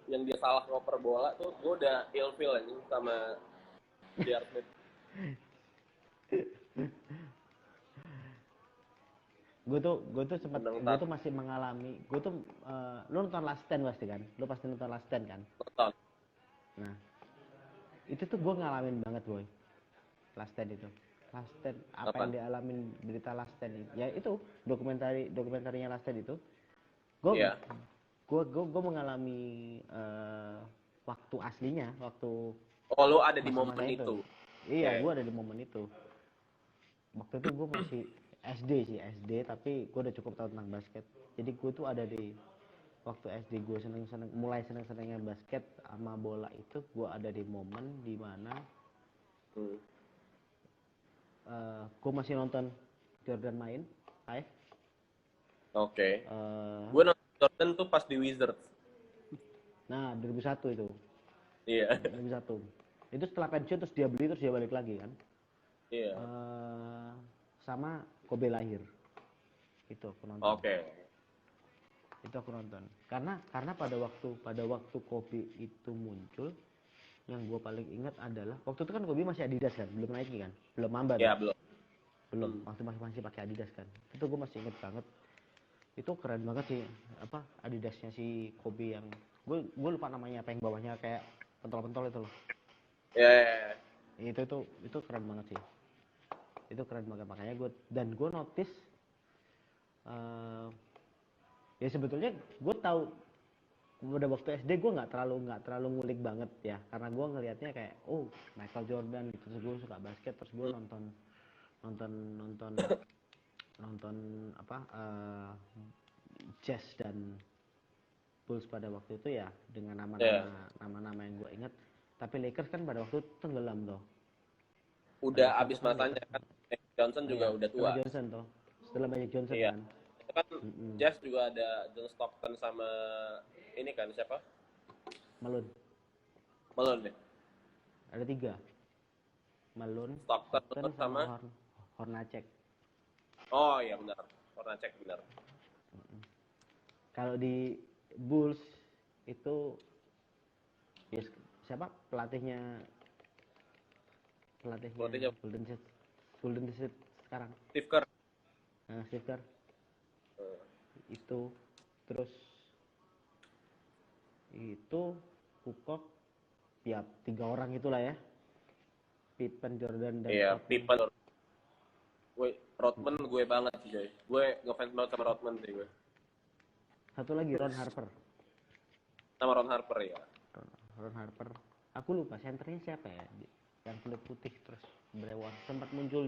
yang dia salah ngoper bola tuh gue udah ilfeel aja sama J.R. Smith. gue tuh masih mengalami. Gue tuh lu nonton Last Stand pasti kan? Lu pasti nonton Last Stand kan? Betul. Nah, itu tuh gue ngalamin banget boy. Last Stand itu. Last Stand apa yang dialamin berita Last Stand itu? Ya itu dokumentarinya Last Stand itu. Gue mengalami waktu aslinya, waktu. Oh, lu ada di momen itu. Iya, gue ada di momen itu. Waktu itu gue masih SD, tapi gue udah cukup tahu tentang basket. Jadi gue tuh ada di waktu SD gue mulai seneng-senengnya basket sama bola itu, gue ada di momen dimana gue masih nonton Jordan main live. Oke. Gue nonton Jordan tuh pas di Wizards. Nah, 2001 itu. Iya. 2001. Itu setelah pensiun terus dia beli terus dia balik lagi kan. Iya. Sama Kobe lahir. Itu aku nonton. Oke. Itu aku nonton. Karena pada waktu Kobe itu muncul, yang gue paling ingat adalah waktu itu kan Kobe masih Adidas kan, belum Nike kan, belum Mamba. Iya, kan? Belum. Waktu masih pakai Adidas kan. Itu gue masih inget banget. Itu keren banget sih, apa Adidasnya si Kobe yang gue lupa namanya apa, yang bawahnya kayak pentol-pentol itu loh. Iya. Itu keren banget sih. Itu keren banget, makanya gue notice Ya sebetulnya gue tahu pada waktu SD gue nggak terlalu ngulik banget ya, karena gue ngelihatnya kayak oh Michael Jordan gitu, terus gue suka basket, terus gue nonton nonton nonton nonton apa Jazz dan Bulls pada waktu itu ya, dengan Ya, nama-nama yang gue ingat. Tapi Lakers kan pada waktu itu tenggelam tuh. Pada udah waktu itu abis kan masanya Lakers, kan. Magic Johnson oh juga ya udah setelah tua. Johnson tuh, setelah banyak Johnson Iya. kan. Itu kan Mm-mm. Jazz juga ada John Stockton sama ini kan siapa? Malone, Malone deh. ada 3, Malone, Stockton Stockton sama sama Hornacek. oh iya benar. Pernah cek benar. Kalau di Bulls itu ya, siapa pelatihnya Pelatihnya Golden State sekarang, Steve Kerr. Steve Kerr itu. Terus itu Kukoc ya, 3 orang itulah ya, Pippen, Jordan, dan Iya, Rodman. Pippen. Rodman gue banget sih, Joy. Gue ngefans banget sama Rodman sih gue. Satu lagi Ron Harper. Sama Ron Harper ya. Ron Harper, aku lupa senternya siapa ya, yang kulit putih terus berewon, sempat muncul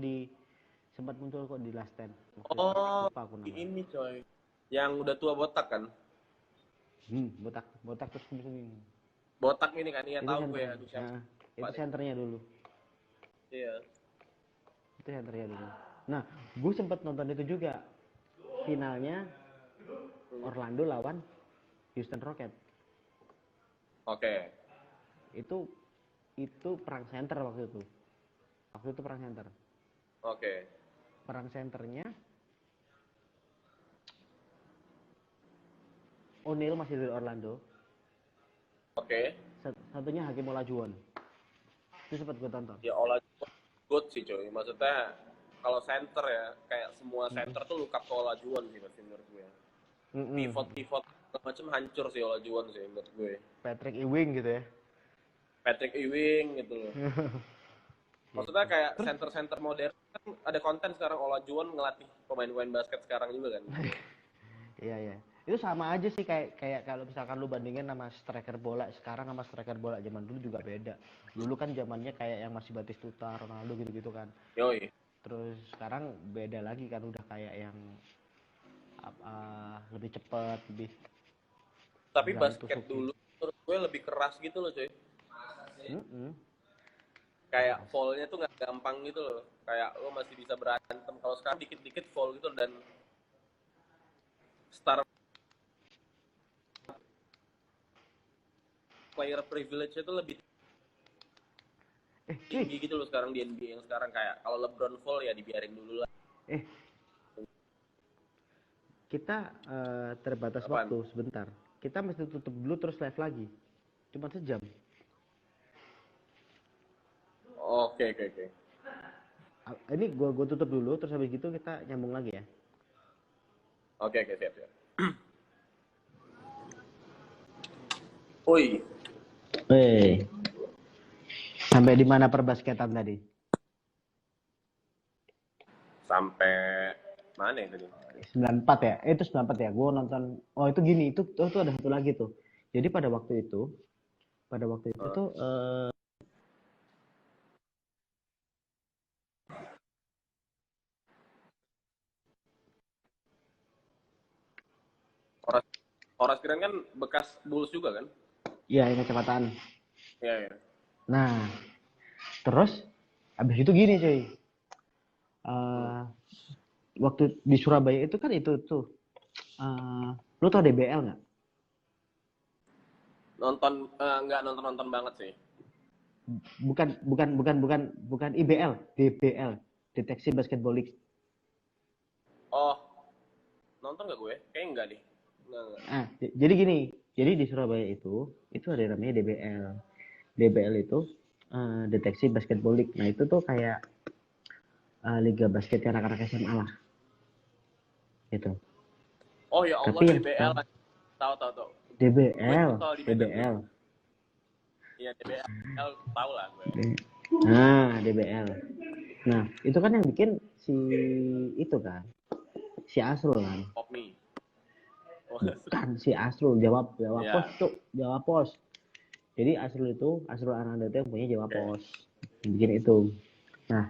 kok di Last Stand. Oh, Lupa aku namanya. ini coy. Yang udah tua botak kan? Botak terus begini. Botak ini kan, iya Itu tahu gue senternya. ya. Aduh, siapa? Nah, itu senternya dulu. Iya. Itu senternya dulu. Nah, gue sempat nonton itu juga. Finalnya Orlando lawan Houston Rockets. Oke. Itu perang center waktu itu. Waktu itu perang center. Oke. Perang centernya O'Neal masih dari Orlando. Oke. Satunya Hakim Olajuwon. Itu sempat gue tonton. Ya Olajuwon good sih coy. Maksudnya kalau center ya, kayak semua center tuh look up ke Olajuwon sih pasti menurut gue. Pivot macam hancur sih Olajuwon sih menurut gue. Patrick Ewing gitu ya. Patrick Ewing gitu loh. Maksudnya kayak center-center modern kan ada konten sekarang Olajuwon ngelatih pemain-pemain basket sekarang juga kan. Iya. Itu sama aja sih, kayak kalau misalkan lu bandingin sama striker bola sekarang sama striker bola zaman dulu juga beda. Dulu kan zamannya kayak yang masih Batistuta, Ronaldo gitu-gitu kan. Yoi. Terus sekarang beda lagi kan, udah kayak yang lebih cepat, lebih Tapi berani basket tusuknya. dulu menurut gue lebih keras gitu loh coy. Kayak foul-nya tuh nggak gampang gitu loh. Kayak lo masih bisa berantem. Kalau sekarang dikit-dikit foul gitu dan star player privilege-nya tuh lebih tinggi gitu loh sekarang di NBA yang sekarang. Kayak kalau LeBron foul ya dibiarin dulu lah. Kita terbatas Apaan? waktu sebentar. Kita mesti tutup dulu terus live lagi. Cuma sejam. Oke. Ini gua tutup dulu, terus habis gitu kita nyambung lagi ya. Oke, siap. Oi. Sampai di mana perbasketan tadi? Sampai mana ya tadi? 94 ya? Itu 94 ya? Gue nonton, oh itu gini, itu ada satu lagi tuh. Jadi pada waktu itu tuh Horace Grant kan bekas Bulls juga kan? iya, yang kecepatan. Iya. Nah, terus abis itu gini cuy. Waktu di Surabaya itu kan itu tuh. Lu tau DBL nggak? Nggak nonton banget sih. Bukan IBL, DBL, Deteksi Basketball League. Oh, nonton nggak gue? Kayaknya enggak deh. Enggak. Jadi gini, jadi di Surabaya itu ada yang namanya DBL. DBL itu Deteksi Basketball League. Nah itu tuh kayak liga basket anak-anak SMA lah, gitu. Oh ya Allah, Tapi DBL. Tahu. DBL. Iya, DBL tahu lah gue. Nah, DBL. Nah, itu kan yang bikin si Asrul kan. Popmi. Oh, Bukan si Asrul, Jawa Ya. Pos tuh, Jawa Pos. Jadi Asrul Ananda itu yang punya Jawa Pos. Bikin itu. Nah,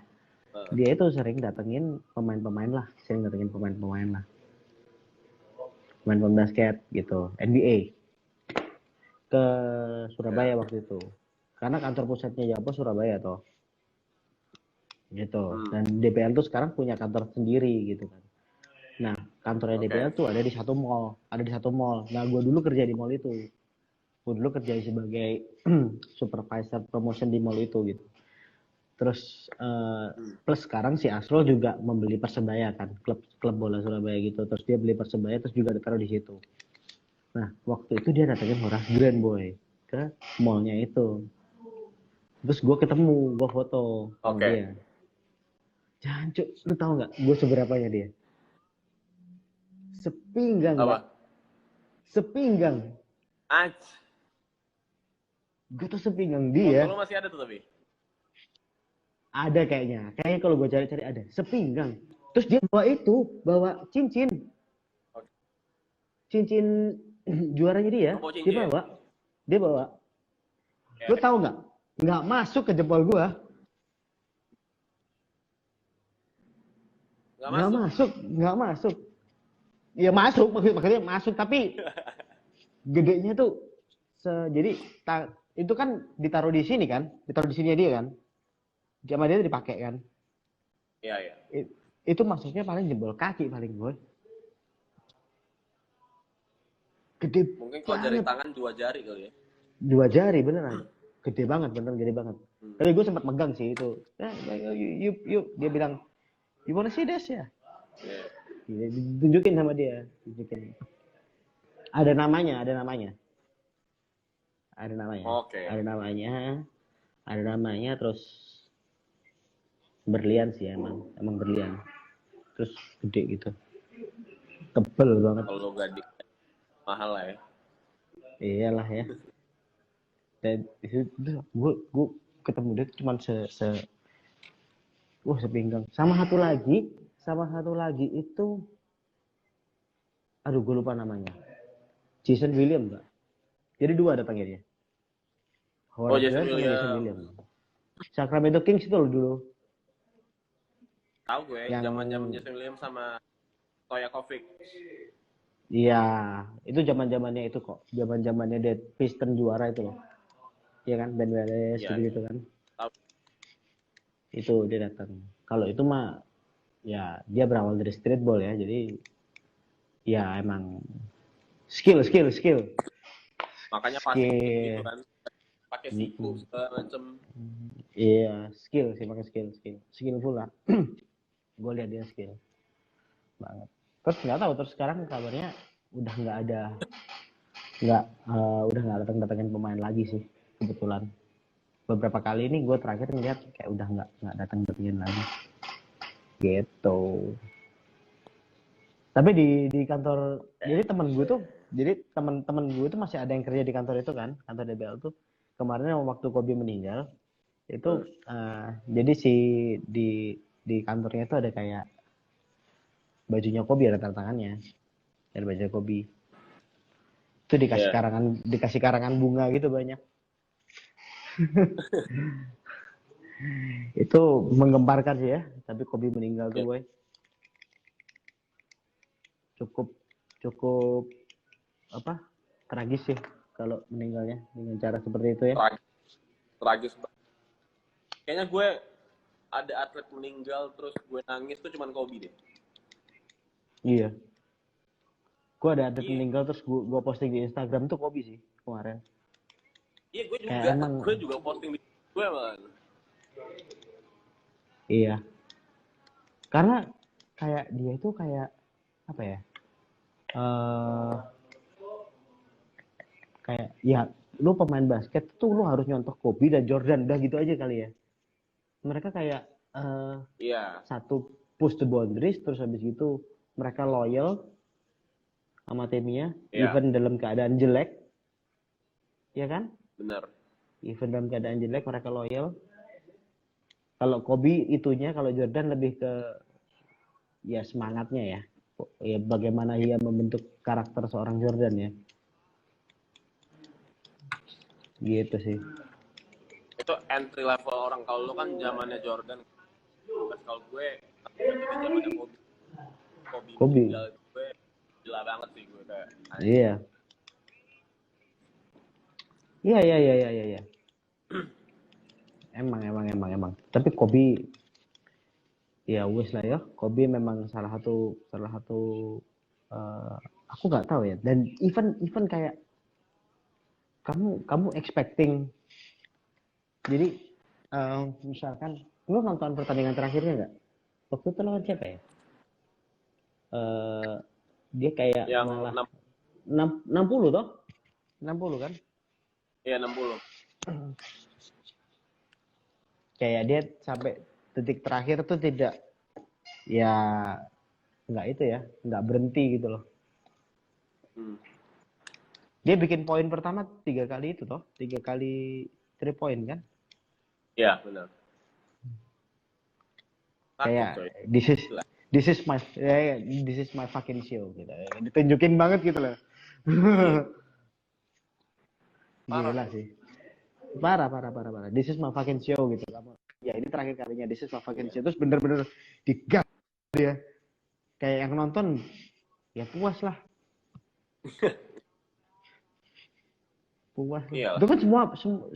dia itu sering datengin pemain-pemain lah, pemain-pemain basket gitu, NBA ke Surabaya waktu itu. Karena kantor pusatnya Jawa Pos Surabaya toh. Gitu. Dan DPL tuh sekarang punya kantor sendiri gitu kan. Nah, kantornya DPL tuh ada di satu mall. Nah, gue dulu kerja di mall itu. Gue dulu kerja sebagai supervisor promotion di mall itu gitu. Terus plus sekarang si Asrul juga membeli Persebaya kan, klub bola Surabaya gitu. Terus dia beli Persebaya terus juga ditaruh di situ. Nah, waktu itu dia datangin Horace Grant boy ke mallnya itu. Terus gue ketemu, gue foto sama dia. Jancuk, lu tau nggak? Gue seberapanya dia? Sepinggang, Pak. Sepinggang. Gue tuh sepinggang dia. Foto lu masih ada tuh tapi? Ada kayaknya. Kayaknya kalau gue cari-cari ada. Sepinggang. Terus dia bawa cincin. Cincin juaranya dia. Dia bawa. Lu tahu nggak? Nggak masuk ke jempol gue. Nggak masuk. Ya masuk, maksudnya masuk, tapi gedenya tuh jadi itu kan ditaruh di sini kan, ditaruh di sini dia kan, sama dia dipakai kan. Iya. Itu maksudnya paling jempol kaki paling boy. Gede. Mungkin kalau jari tangan 2 jari kali ya. 2 jari beneran. Gede banget, gede banget. Tapi gue sempat megang sih itu. Yuk, dia bilang, you wanna see this ya? Tunjukin sama dia, ada namanya. Ada namanya terus berlian sih emang berlian. Terus gede gitu. Tebel banget. Kalau gading mahal lah ya. Iyalah ya. Dan itu gue ketemu dia cuma sepinggang. Sama satu lagi itu, aduh gue lupa namanya. Jason William enggak? Jadi 2 datangnya dia. Jason William. Sacramento Kings itu dulu. Tahu gue, zaman-zaman Jason William sama Stojakovic. Iya, itu zaman-zamannya itu kok. Zaman-zamannya Dead Piston juara itu loh. Iya kan, Ben Wallace gitu kan. Tahu. Itu dia datang. Kalau itu mah ya dia berawal dari streetball ya. Jadi ya emang skill. Makanya pasti gitu kan. Pakai siku segala macam. Iya, skill sih, pakai skillful lah. Gue lihat dia skill banget. Terus nggak tahu terus sekarang kabarnya udah nggak datangin pemain lagi sih kebetulan. Beberapa kali ini gue terakhir ngeliat kayak udah nggak datangin lagi gitu. Tapi di kantor, jadi temen gue tuh masih ada yang kerja di kantor itu kan, kantor DBL tuh. Kemarin waktu Kobe meninggal itu jadi di kantornya itu ada kayak bajunya Kobe, ada tanda tangannya dari baju Kobe. Itu dikasih karangan bunga gitu banyak. Itu menggemparkan sih ya, tapi Kobe meninggal tuh boy. Cukup tragis sih kalau meninggalnya dengan cara seperti itu ya. Tragis. Kayaknya gue ada atlet meninggal terus gue nangis tuh cuman Kobe deh. Iya. Gue ada atlet meninggal terus gue posting di Instagram tuh Kobe sih kemarin. Iya, gue juga posting di gue malah. Iya. Karena kayak dia itu kayak apa ya? Kayak ya lu pemain basket tuh lu harus nyontoh Kobe dan Jordan, udah gitu aja kali ya. Mereka kayak satu push the boundaries, terus habis gitu mereka loyal sama timnya, even dalam keadaan jelek, ya kan? Benar. Even dalam keadaan jelek mereka loyal. Kalau Kobe itunya, kalau Jordan lebih ke ya semangatnya ya, ya bagaimana ia membentuk karakter seorang Jordan ya. Gitu sih. Itu entry level orang. Kalau lu kan zamannya Jordan. Kalau gue itu zamannya Kobe Kobe. meninggal, gue gila banget sih gue kayak. Iya. Iya. Emang. Tapi Kobe ya wes lah ya. Kobe memang salah satu aku nggak tahu ya. Dan even kayak kamu expecting. Jadi misalkan lu nonton pertandingan terakhirnya nggak? Waktu itu lawan siapa ya? Dia kayak Yang malah 60 toh? 60 kan? Iya 60. Kayak dia sampai detik terakhir tuh tidak ya nggak itu ya, nggak berhenti gitu loh. Dia bikin poin pertama 3 kali itu toh, 3 kali 3 point kan? Iya benar. Kayak this is my fucking show gitu. Ditunjukin banget gitu loh. Gila sih. Parah. This is my fucking show gitu. Ya ini terakhir kalinya this is my fucking show. Terus bener-bener digas dia. Kayak yang nonton ya puas lah. Puas. Itu kan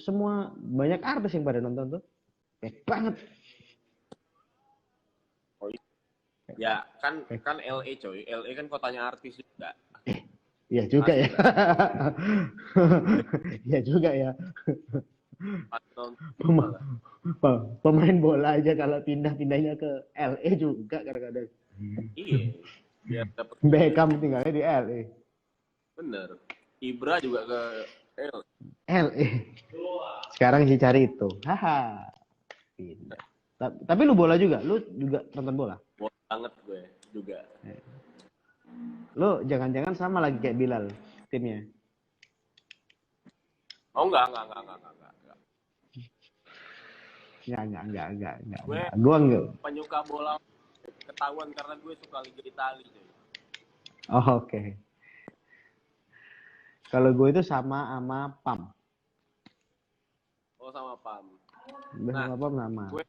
semua banyak artis yang pada nonton tuh. Baik banget. Oh, ya kan LA coy. LA kan kotanya artis juga. Iya juga ya. Iya juga ya. Pemain bola aja kalau pindah-pindahnya ke LA juga kadang-kadang. Iya. Biar dapet Beckham tinggalnya di LA. Bener. Ibra juga ke LA. Sekarang sih cari itu. Haha. Pindah. Tapi lu bola juga? Lu juga nonton bola? Bola banget gue juga. Lu jangan-jangan sama lagi kayak Bilal timnya? Oh enggak. Enggak. Gue enggak. Penyuka bola ketahuan karena gue suka Liga Italia. Oh, oke. Kalau gue itu sama PAM. Oh sama PAM. Sama PAM sama. Gue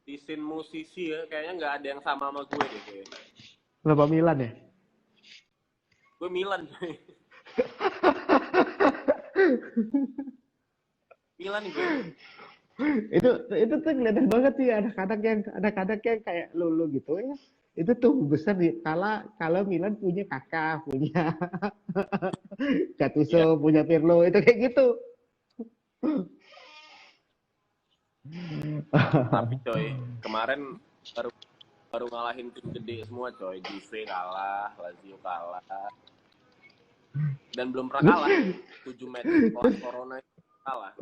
di scene musisi ya kayaknya nggak ada yang sama gue deh kayaknya. Kenapa Milan ya? Gue Milan. Milan gue. itu tuh kelihatan banget sih anak-anak yang kayak lu gitu ya. Itu tuh besar di kalau Milan punya Kakak, punya Gattuso, punya Pirlo, itu kayak gitu. Tapi coy, kemarin baru ngalahin tim gede semua coy. Juve kalah, Lazio kalah. Dan belum pernah kalah. 7 match setelah corona kalah.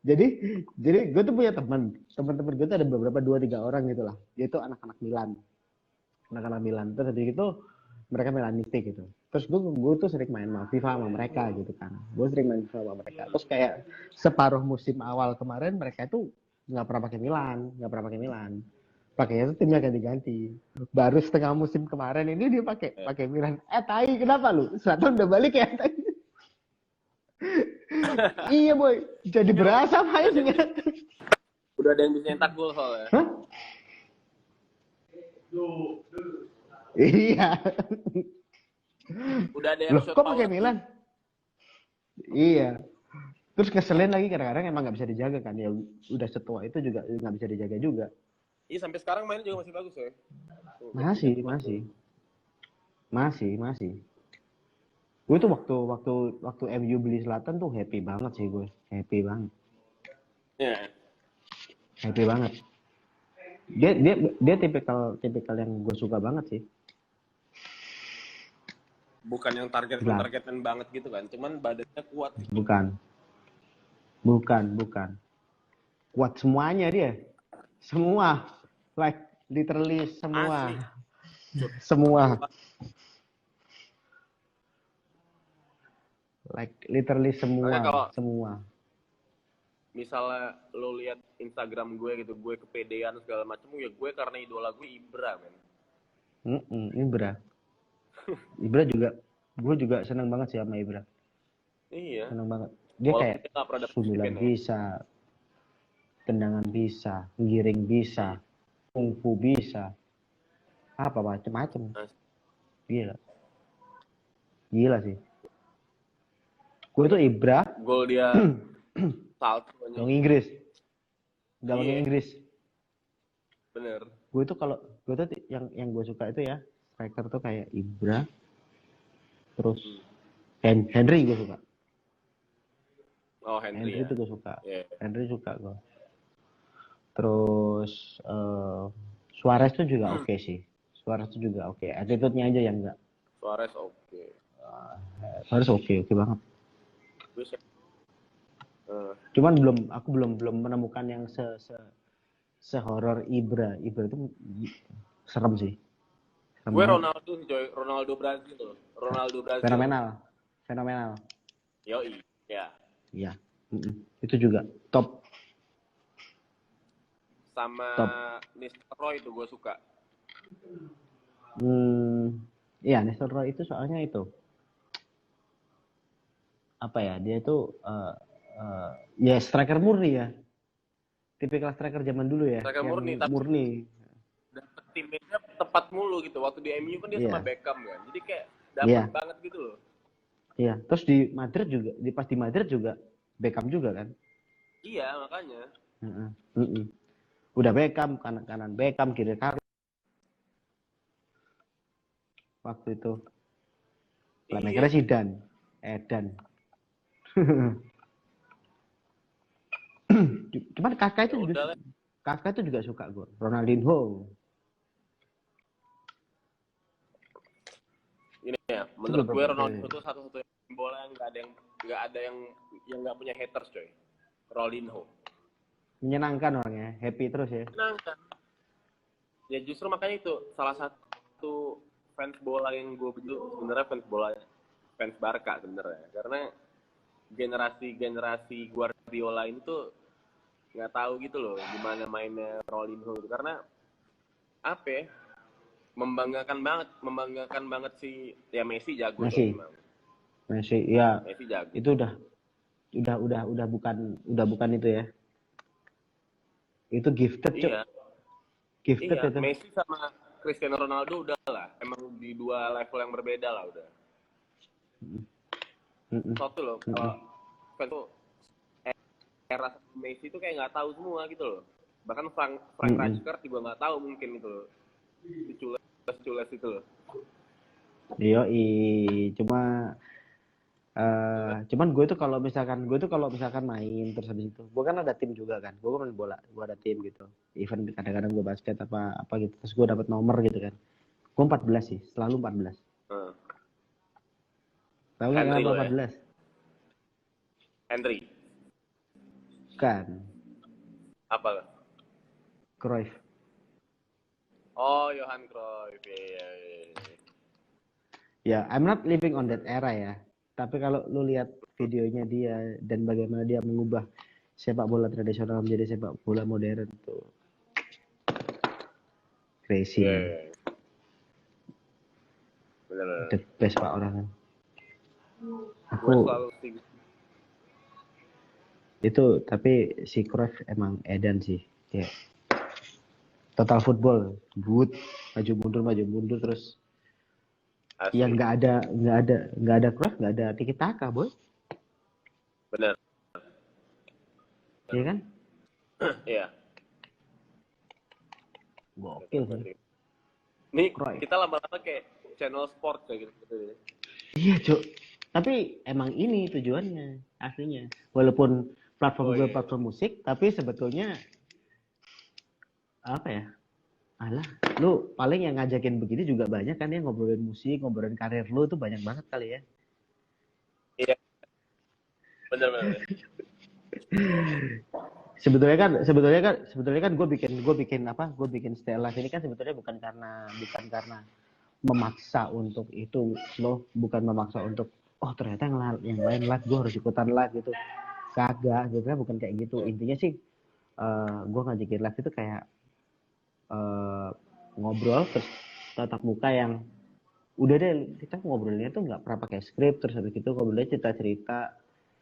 Jadi gue tuh punya teman-teman gue tuh ada beberapa 2-3 orang gitu lah. Dia tuh anak-anak Milan. Terus habis itu mereka Milanistik gitu. Terus gue tuh sering main FIFA sama mereka gitu kan. Gue sering main FIFA sama mereka. Terus kayak separuh musim awal kemarin mereka itu nggak pernah pakai Milan. Pakainya tuh timnya ganti-ganti. Baru setengah musim kemarin ini dia pakai Milan. Tai kenapa lu? Selatan udah balik ya? Iya boy, jadi berasa mainnya. Udah ada yang bisa nyetak gol soalnya. Hah? Iya. Udah ada yang Loh, kok pakai Milan? Iya. Terus keselin lagi kadang-kadang emang nggak bisa dijaga kan ya. Udah setua itu juga nggak bisa dijaga juga. Iya sampai sekarang mainnya juga masih bagus ya. Masih. Gue tuh waktu MU beli Zlatan tuh happy banget sih gue. Happy banget. Iya. Happy banget. Dia tipikal yang gue suka banget sih. Bukan yang targetan banget gitu kan, cuman badannya kuat. Bukan. Kuat semuanya dia. Semua. Like literally semua. Asli. Semua. Like literally semua. Misalnya lo lihat Instagram gue gitu, gue kepedean segala macam, ya gue karena idola gue Ibra men. Ibra. Ibra juga, gue juga seneng banget sih sama Ibra. Iya. Seneng banget. Dia Walaupun kayak dia nggak pernah dapet sundulan champion ya. bisa, tendangan bisa, giring bisa, kungfu bisa, apa macem-macem. Nah, Gila sih. Gue tuh Ibra, gol dia salto aja. gawang Inggris. Gawang Iya. Inggris. Bener. Gue tuh yang gue suka itu ya, striker tuh kayak Ibra, terus Henry gue suka. Oh, Henry ya. Tuh gue suka. Yeah. Henry suka gue. Terus Suarez tuh juga oke sih. Suarez tuh juga oke. Attitude-nya aja yang enggak. Suarez oke. Suarez oke banget. Terus Cuman aku belum menemukan yang sehoror Ibra. Ibra itu serem sih. Gue Ronaldo sih, coy. Ronaldo Brazil. Fenomenal. Yoi. Ya. Iya. Itu juga top. Sama Nistelrooy itu gue suka. Iya, Nistelrooy itu soalnya itu. Apa ya? Dia itu ya striker murni ya. Tipikal striker zaman dulu ya. Striker murni. Dapet timnya tepat mulu gitu. Waktu di MU kan dia sama Beckham kan. Jadi kayak dapet banget gitu loh. Iya, terus di Madrid juga, pas di Madrid juga Beckham juga kan? Iya, makanya. Udah Beckham, kanan Beckham, kiri Carlos. Waktu itu. Playmaker Zidane, Edan. Cuman kakak itu juga suka gue. Ronaldinho. Ini ya, menurut gue Ronaldo itu satu-satunya bola yang nggak ada yang nggak punya haters, coy. Ronaldinho. Menyenangkan orangnya, happy terus ya. Menyenangkan. Ya justru makanya itu salah satu fans bola yang gue bentuk sebenarnya fans Barca sebenarnya, karena generasi Guardiola ini tuh nggak tahu gitu loh gimana mainnya Ronaldinho itu, karena apa ya, membanggakan banget si ya Messi jago Messi ya. Messi jago. Itu udah bukan itu ya. Itu gifted, iya. Gifted itu. Messi sama Cristiano Ronaldo udah lah, emang di dua level yang berbeda lah udah. Satu loh, kalau era Messi itu kayak nggak tahu semua gitu loh. Bahkan Frank Rijkaard juga nggak tahu mungkin itu loh. Cules itu loh. Iya, cuman gue tuh kalau misalkan main terus habis itu, gue kan ada tim juga kan, gue main bola, gue ada tim gitu, even kadang-kadang gue basket apa gitu, terus gue dapat nomor gitu kan, gue 14 sih, selalu 14. Tahu nggak kenapa 14? Henry. Kan. Apa? Cruyff. Oh, Johan Cruyff. Ya, I'm not living on that era ya. Tapi kalau lu lihat videonya dia dan bagaimana dia mengubah sepak bola tradisional menjadi sepak bola modern tuh crazy. Benar. The best pak orang kan. Aku itu, tapi si Cruyff emang edan sih, kayak total football, good, maju mundur terus. Asli. Yang nggak ada Cruyff, nggak ada tiki taka, boy. Benar. Iya kan? Iya. Gokil sih. Nih kita lama-lama kayak channel sport kayak gitu. Iya, Cuk. Tapi emang ini tujuannya aslinya. Walaupun platform musik, tapi sebetulnya apa ya? Alah, lu paling yang ngajakin begitu juga banyak kan ya, ngobrolin musik, ngobrolin karir lu tuh banyak banget kali ya. Iya. Benar. Sebetulnya kan gue bikin Stay Alive ini kan sebetulnya bukan karena memaksa untuk itu loh, bukan memaksa untuk ternyata yang lain live gue harus ikutan live gitu. Kagak, sebetulnya bukan kayak gitu. Intinya sih gue ngajakin live itu kayak ngobrol, terus tatap muka yang udah deh kita ngobrolnya tuh nggak pernah pakai skrip, terus habis itu ngobrolnya cerita-cerita.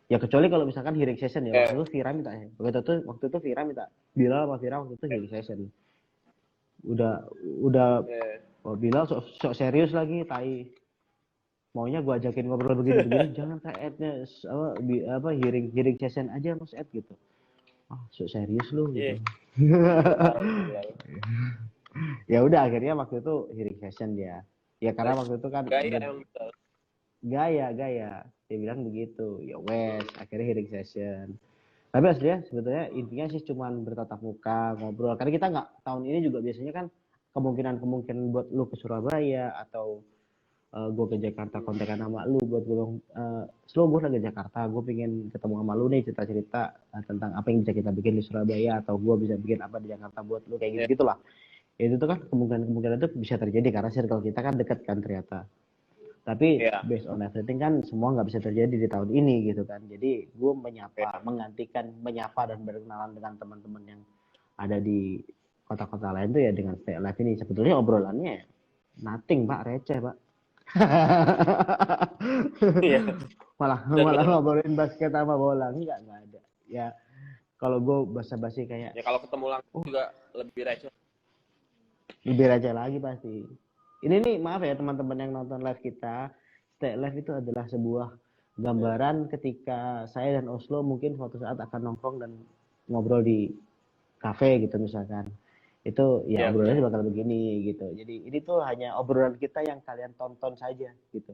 Ya kecuali kalau misalkan hearing session ya, waktu itu Vira minta Bilal sama Vira waktu itu hearing session. Udah oh, Bilal sok serius lagi, tai. Maunya gue ajakin ngobrol begini-begini, jangan kayak Ednya hearing session aja Mas Ed gitu. Sok serius lu gitu. Ya udah akhirnya waktu itu hearing session dia. Ya karena waktu itu kan gaya dia bilang begitu. Ya wes, akhirnya hearing session. Tapi aslinya sebetulnya intinya sih cuman bertatap muka, ngobrol. Karena kita nggak tahun ini juga biasanya kan kemungkinan buat lu ke Surabaya atau gue ke Jakarta kontekan sama lu buat gue slow gue lagi Jakarta, gue pengen ketemu sama lu nih, cerita-cerita tentang apa yang bisa kita bikin di Surabaya atau gue bisa bikin apa di Jakarta buat lu kayak gitu gitulah. Itu tuh kan kemungkinan itu bisa terjadi karena circle kita kan dekat kan ternyata. Tapi based on everything kan semua nggak bisa terjadi di tahun ini gitu kan. Jadi gue menyapa dan berkenalan dengan teman-teman yang ada di kota-kota lain tuh ya dengan Stay Alive ini. Sebetulnya obrolannya nothing pak, receh pak. malah ngobrolin basket sama bola nggak ada. Ya kalau gue basa-basi kayak ya kalau ketemu langsung juga lebih receh lagi pasti. Ini nih maaf ya teman-teman yang nonton live kita, Stay Live itu adalah sebuah gambaran ketika saya dan Oslo mungkin suatu saat akan nongkrong dan ngobrol di kafe gitu misalkan. Itu ya obrolannya bakal begini gitu. Jadi ini tuh hanya obrolan kita yang kalian tonton saja gitu.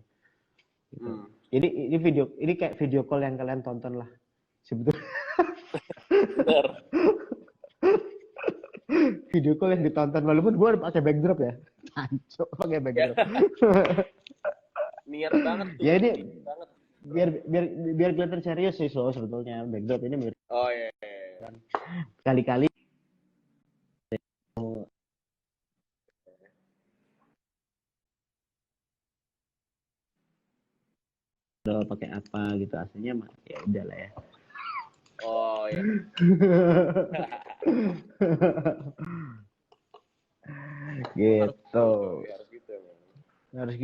Jadi ini kayak video call yang kalian tonton lah sebetulnya. Video call yang ditonton walaupun gue pakai backdrop ya. Cancok pakai backdrop. Niat banget tuh. Ya ini biar kelihatan serius sih sebetulnya backdrop ini. Oh iya. Kali-kali pakai apa gitu aslinya mah ya udah lah ya. Oh iya. Gitu. Harus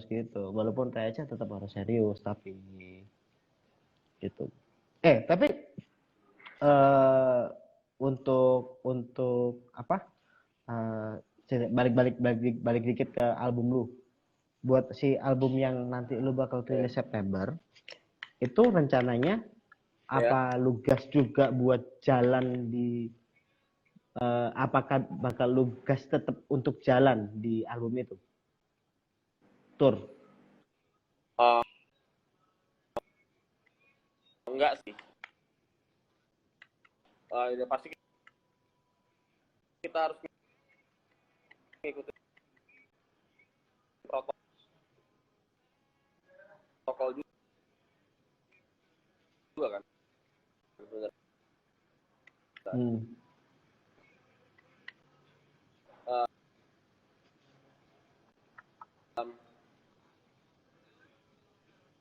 gitu. Walaupun receh tetap harus serius tapi gitu. Tapi untuk apa? Balik dikit ke album lu. Buat si album yang nanti lu bakal rilis September, itu rencananya apa lu gas juga buat jalan di apakah bakal lu gas tetap untuk jalan di album itu? Tour? Enggak sih. Udah pasti kita harus mengikuti protokol juga kan.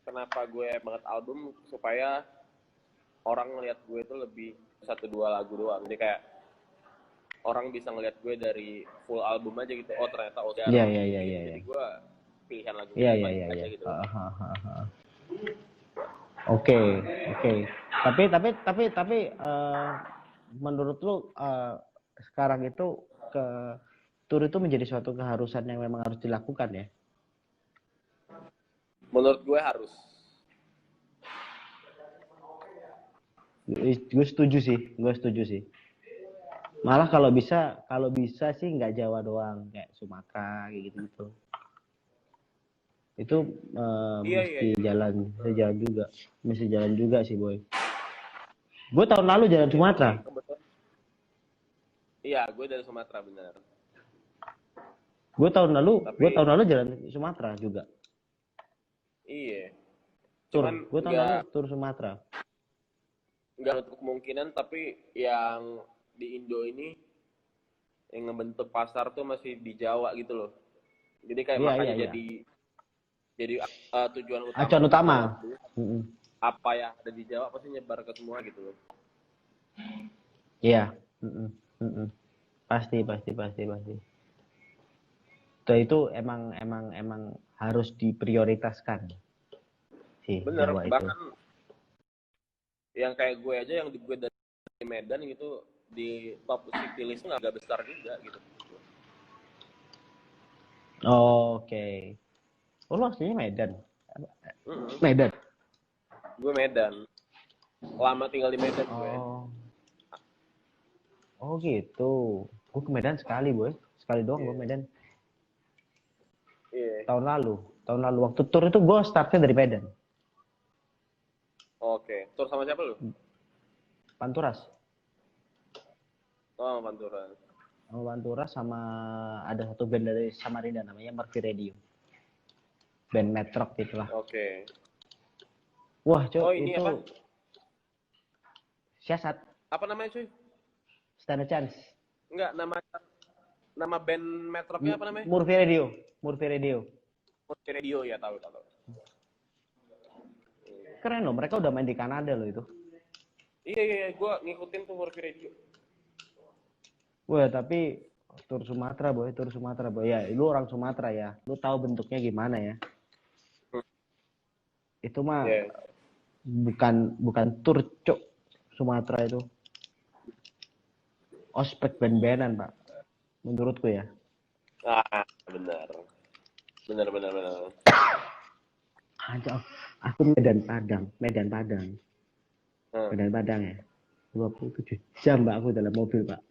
Kenapa gue banget album supaya orang ngelihat gue itu lebih 1-2 lagu doang. Jadi kayak orang bisa ngelihat gue dari full album aja gitu. Oh ternyata Iya. Jadi gue pilihan lagu Iya. gitu. Oke. Tapi menurut lu sekarang itu ke tour itu menjadi suatu keharusan yang memang harus dilakukan ya? Menurut gue harus. Gue setuju sih. Malah kalau bisa sih nggak Jawa doang, kayak Sumatera kayak gitu. Itu mesti jalan juga sih boy. Gue tahun lalu jalan Sumatera. Iya, gue dari Sumatera benar. Gue tahun lalu jalan Sumatera juga. Iya. Gue tahun lalu tur Sumatera. Nggak untuk kemungkinan, tapi yang di Indo ini yang ngebentuk pasar tuh masih di Jawa gitu loh. Jadi kayak makanya jadi tujuan utama. Acuan utama. Apa yang ada di Jawa pasti nyebar ke semua gitu loh. Iya. Pasti. Jogja itu emang harus diprioritaskan sih Bener, Jawa itu. bahkan yang kayak gue aja yang gue dari Medan gitu di top city list nggak besar juga gitu. Oke. Oh, lu aslinya Medan. Mm-mm. Medan. Gue Medan, lama tinggal di Medan gue. Oh gitu. Gue ke Medan sekali, boy. Sekali doang gue Medan. Iya. Tahun lalu waktu tur itu gue startnya dari Medan. Oke, tur sama siapa lu? Panturas. Oh, Pantura. Sama Panturas sama ada satu band dari Samarinda namanya Murphy Radio. Band metrok gitu lah. Oke. Wah, Cok, Oh, ini itu apa? siasat. Apa namanya, cuy? Stand a chance. Enggak, nama band metroknya apa namanya? Murphy Radio. Murphy Radio. Murphy Radio, ya tahu. Keren loh, mereka udah main di Kanada loh itu. Iya, gue ngikutin tuh Murphy Radio. Wah, tapi tur Sumatera, boy. Ya, lu orang Sumatera ya. Lu tahu bentuknya gimana ya? Itu mah bukan tur, Cok. Sumatera itu. Ospek band-bandan, Pak. Menurutku ya. Ah, benar. Aja, aku Medan Padang ya. 27 jam, Pak, aku dalam mobil, Pak.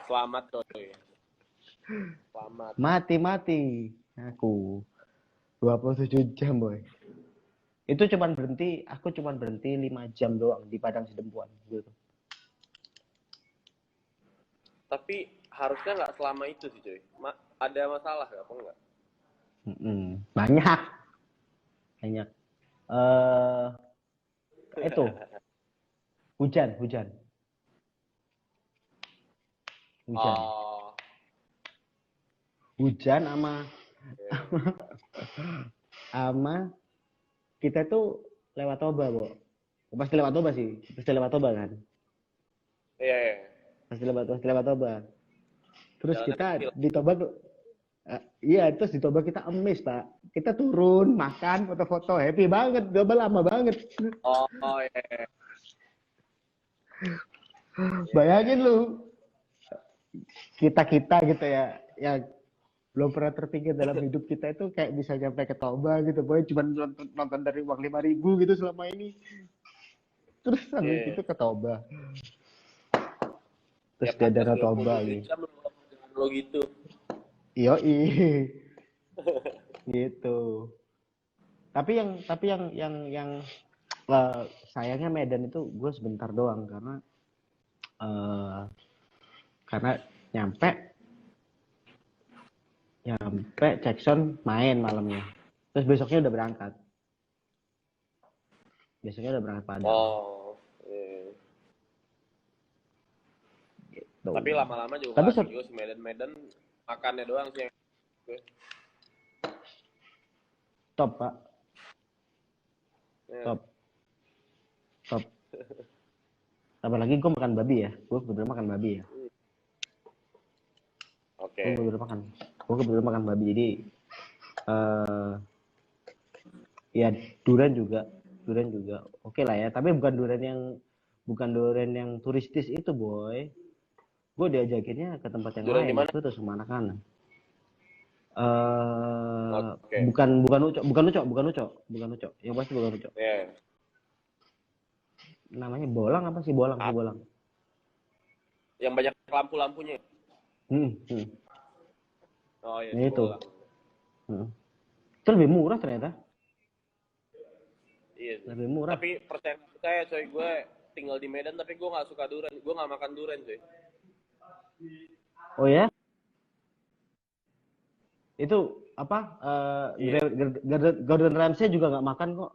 Selamat, coy. Selamat. Mati aku 27 jam, boy. Itu aku cuman berhenti 5 jam doang di Padang Sidempuan gitu. Tapi harusnya nggak selama itu sih, coy. Ada masalah nggak apa enggak? Banyak. Itu hujan. Oh. Hujan sama kita tuh lewat Toba, Bo. Pasti lewat Toba kan? Iya. Pasti lewat Toba. Terus Jalan kita kecil. di Toba tuh terus di Toba kita emis, Pak. Kita turun, makan, foto-foto, happy banget. Toba lama banget. Oh, iya. Bayangin lu, kita gitu ya, yang belum pernah terpikir dalam hidup kita itu kayak bisa nyampe ke Toba gitu, boy. Cuma nonton dari uang 5.000 gitu selama ini. Terus habis itu ke Toba. Terus Ya, dia ada Toba gitu. Lo gitu. Yoi. Gitu. Tapi yang sayangnya Medan itu gue sebentar doang karena nyampe Jackson main malamnya. Terus besoknya udah berangkat Padang. Oh. Iya. Gitu. Tapi lama-lama juga Tapi juga si Medan makannya doang sih. Top, Pak. Yeah. Top. Apalagi gue makan babi ya. Gue kebetulan makan babi ya. Oke. Gue kebetulan makan babi. Jadi ya durian juga oke lah ya. Tapi bukan durian yang turistis itu, boy. Gue diajakinnya ke tempat yang Durian lain. Itu tuh Semanakan. Bukan ucok. Yang pasti bukan ucok. Yeah. Namanya bolang apa sih? Bolang. Yang banyak lampu-lampunya. Oh iya. Itu. Itu lebih murah ternyata. Iya. Lebih murah. Tapi percaya coy, gue tinggal di Medan tapi gue nggak suka durian. Gue nggak makan durian, coy. Oh ya? Itu apa? Gordon Ramsay juga nggak makan kok.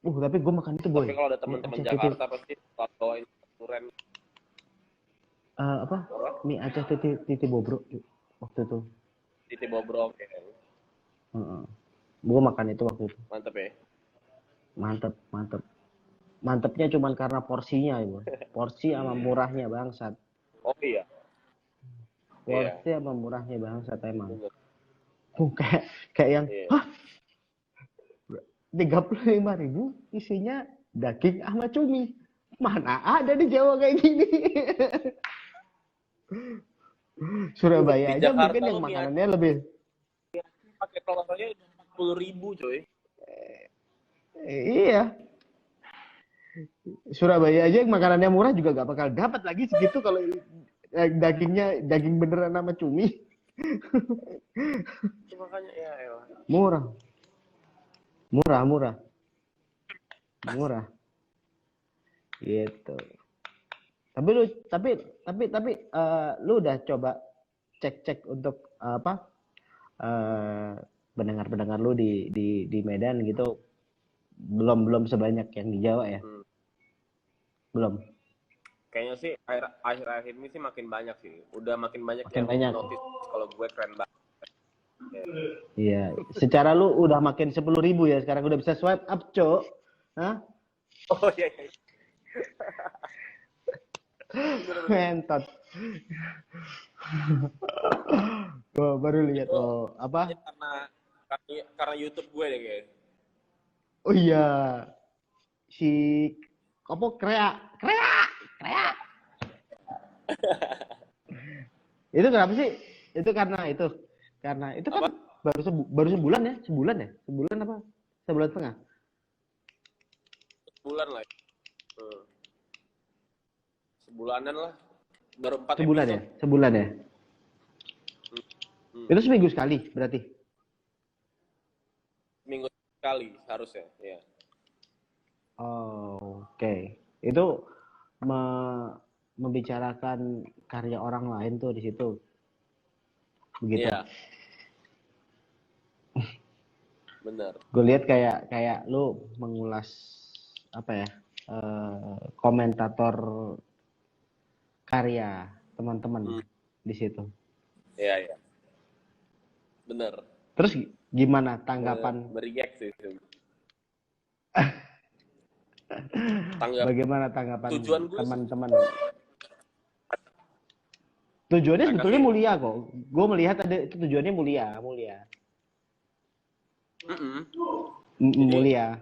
Tapi gue makan itu, boy. Tapi kalau ada teman-teman Jakarta pasti bawain durian. Apa? Mie Aceh titi bobrok waktu itu. Titi bobrok ya. Gue makan itu waktu itu. Mantep ya. Mantep, mantep. Mantepnya cuman karena porsinya itu. Porsi sama murahnya bangsat. Oh iya. Porsi sama murahnya bangsat emang. Bener. Kayak kayak yang Iya. hah 35.000 isinya daging sama cumi. Mana ada di Jawa kayak gini. Surabaya Di aja Jakarta mungkin yang lu makanannya lebih pakai telur aja 10.000 coy. iya. Surabaya aja yang makanannya murah juga gak bakal dapat lagi segitu kalau dagingnya daging beneran sama cumi. Itu makanya ya elah. Murah. Murah, murah. Murah. Gitu. Tapi lu udah coba cek untuk apa? Pendengar-pendengar lu di Medan gitu belum sebanyak yang di Jawa ya? Belum. Kayaknya sih akhir-akhir ini sih makin banyak sih. Udah makin banyak Makin yang banyak. notice kalau gue keren banget. Iya, secara lu udah makin 10.000 ya sekarang udah bisa swipe up, Cok. Hah? Oh iya iya. Mentot. Gua baru lihat Itu apa? karena YouTube gue deh kayak. Oh iya. Si apa krea. Itu kenapa sih? Itu karena itu. Karena itu kan Apa? baru sebulan ya? Sebulan apa? Sebulan setengah. Sebulan lah. Sebulanan lah. Baru 4 Sebulan episode. ya? Sebulan ya? Itu seminggu sekali berarti. Minggu sekali harusnya, ya. Oh, oke. Itu membicarakan karya orang lain tuh di situ. Begitu. Iya. Benar. Gue lihat kayak lu mengulas apa ya? Komentator karya teman-teman di situ. Iya, iya. Benar. Terus gimana tanggapan? Meriak sih. Bagaimana tanggapan Tujuan gue teman-teman? Tujuannya sebetulnya mulia kok. Gue melihat ada itu tujuannya mulia. Mulia.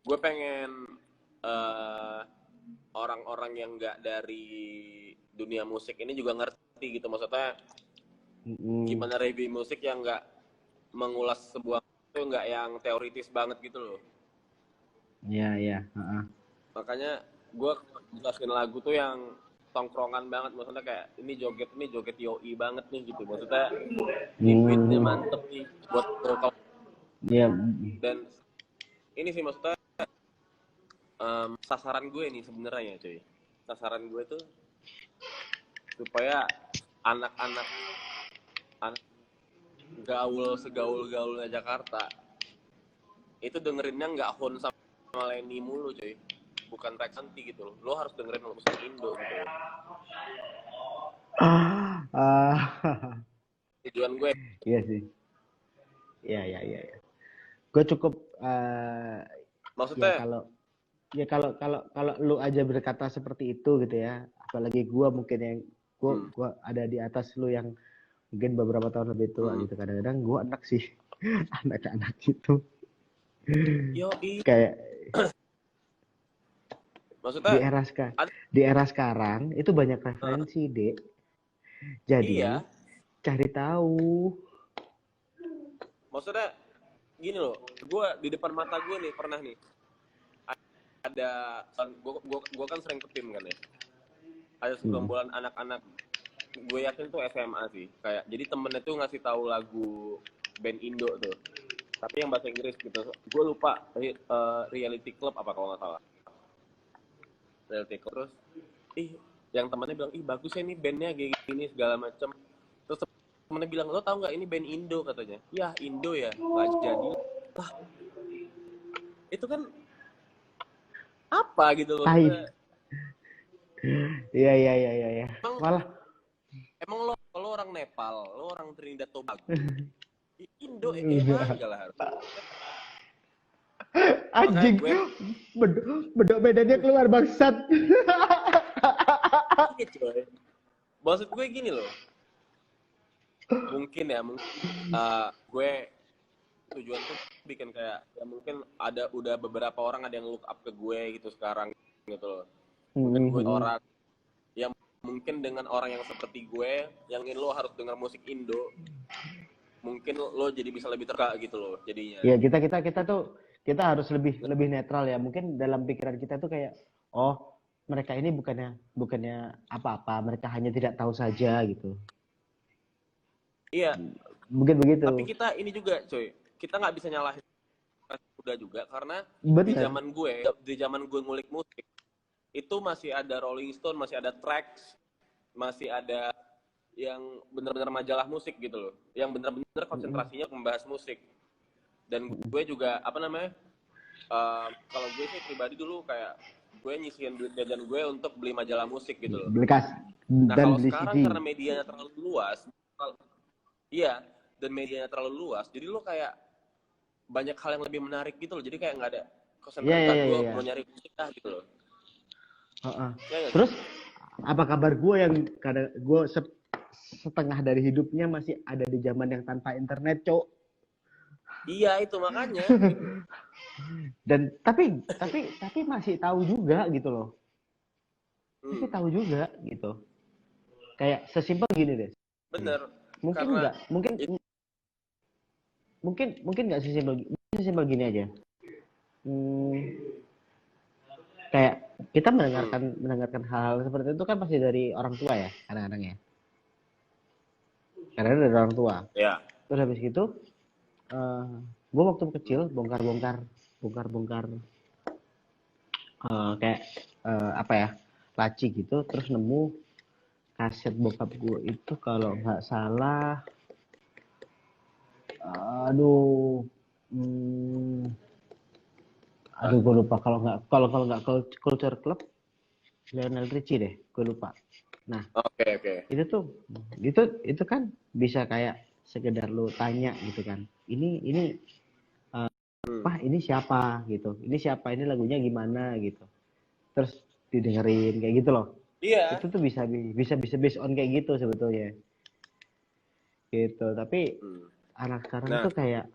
Gue pengen orang-orang yang nggak dari dunia musik ini juga ngerti gitu, maksudnya gimana review musik yang nggak mengulas sebuah itu nggak yang teoritis banget gitu loh. Iya. Makanya gue jelasin lagu tuh yang tongkrongan banget, maksudnya kayak ini joget yoi banget nih gitu, maksudnya beatnya mantep nih buat vokal. Iya. Dan ini sih maksudnya sasaran gue nih sebenarnya cuy. Sasaran gue tuh supaya anak-anak segaul-gaulnya Jakarta itu dengerinnya nggak Hon sama Lenny mulu cuy. Bukan Rex Anti gitu loh. Lo harus dengerin musik Indo gitu. Tujuan gue. Iya sih. Iya. Gue cukup maksudnya kalau lu aja berkata seperti itu gitu ya, apalagi gue mungkin yang gue ada di atas lu yang mungkin beberapa tahun lebih tua gitu, kadang-kadang gue anak sih anak-anak itu kayak maksudnya di era sekarang itu banyak referensi dek, jadi cari tahu. Maksudnya gini loh, gue di depan mata gue nih pernah nih ada gue kan sering ke PIM kan ya, ada segerombolan anak-anak, gue yakin tuh SMA sih, kayak jadi temennya tuh ngasih tahu lagu band Indo tuh, tapi yang bahasa Inggris gitu, gue lupa Reality Club apa kalau nggak salah. Reality Club. Terus yang temannya bilang bagus ya nih bandnya kayak gini segala macam. Terus temennya bilang, lo tau nggak ini band Indo katanya. Ya Indo ya, nggak jadi lah. Itu kan apa gitu loh. Iya. Emang lo orang Nepal, lo orang Trinidad Tobago. Indo ya kayak mana lah harus. Anjing, gue bedok medannya keluar bangsat. iya coy. Maksud gue gini loh. Mungkin gue tujuan tuh bikin kayak ya mungkin udah beberapa orang ada yang look up ke gue gitu sekarang gitu loh. Mungkin gue orang yang mungkin dengan orang yang seperti gue yang ingin lo harus dengar musik Indo, mungkin lo jadi bisa lebih terbuka gitu loh jadinya. Ya kita tuh kita harus lebih netral ya. Mungkin dalam pikiran kita tuh kayak oh mereka ini bukannya apa-apa, mereka hanya tidak tahu saja gitu. Iya. Mungkin begitu. Tapi kita ini juga coy, kita nggak bisa nyalahin udah juga karena Bener. di zaman gue ngulik musik itu masih ada Rolling Stone, masih ada Tracks, masih ada yang benar-benar majalah musik gitu loh, yang benar-benar konsentrasinya membahas musik. Dan gue juga kalau gue sih pribadi dulu kayak gue nyisihin duit jajan gue untuk beli majalah musik gitu loh. Beli kas Nah dan kalau beli sekarang CD. karena medianya terlalu luas, iya, dan medianya terlalu luas, jadi lo kayak banyak hal yang lebih menarik gitu loh. Jadi kayak nggak ada konsentrasi gue mau nyari musik gitu loh. Ya, terus apa kabar gue yang kadang gue setengah dari hidupnya masih ada di zaman yang tanpa internet, cok. Iya itu makanya. Dan tapi masih tahu juga gitu loh. Masih tahu juga gitu. Kayak sesimpel gini deh. Bener. Mungkin enggak, mungkin nggak sesimpel gini aja. Kayak kita mendengarkan hal-hal seperti itu kan pasti dari orang tua ya kadang-kadang ya. Karena dari orang tua. Ya. Terus habis itu, gue waktu kecil bongkar kayak apa ya laci gitu, terus nemu kaset bokap gue itu kalau nggak salah, gue lupa kalau nggak Culture Club Lionel Richie deh, gue lupa. Nah, oke. Itu kan bisa kayak sekedar lu tanya gitu kan. Ini ini siapa gitu. Ini siapa, ini lagunya gimana gitu. Terus didengerin kayak gitu loh. Iya. Itu tuh bisa based on kayak gitu sebetulnya. Gitu, tapi anak sekarang tuh kayak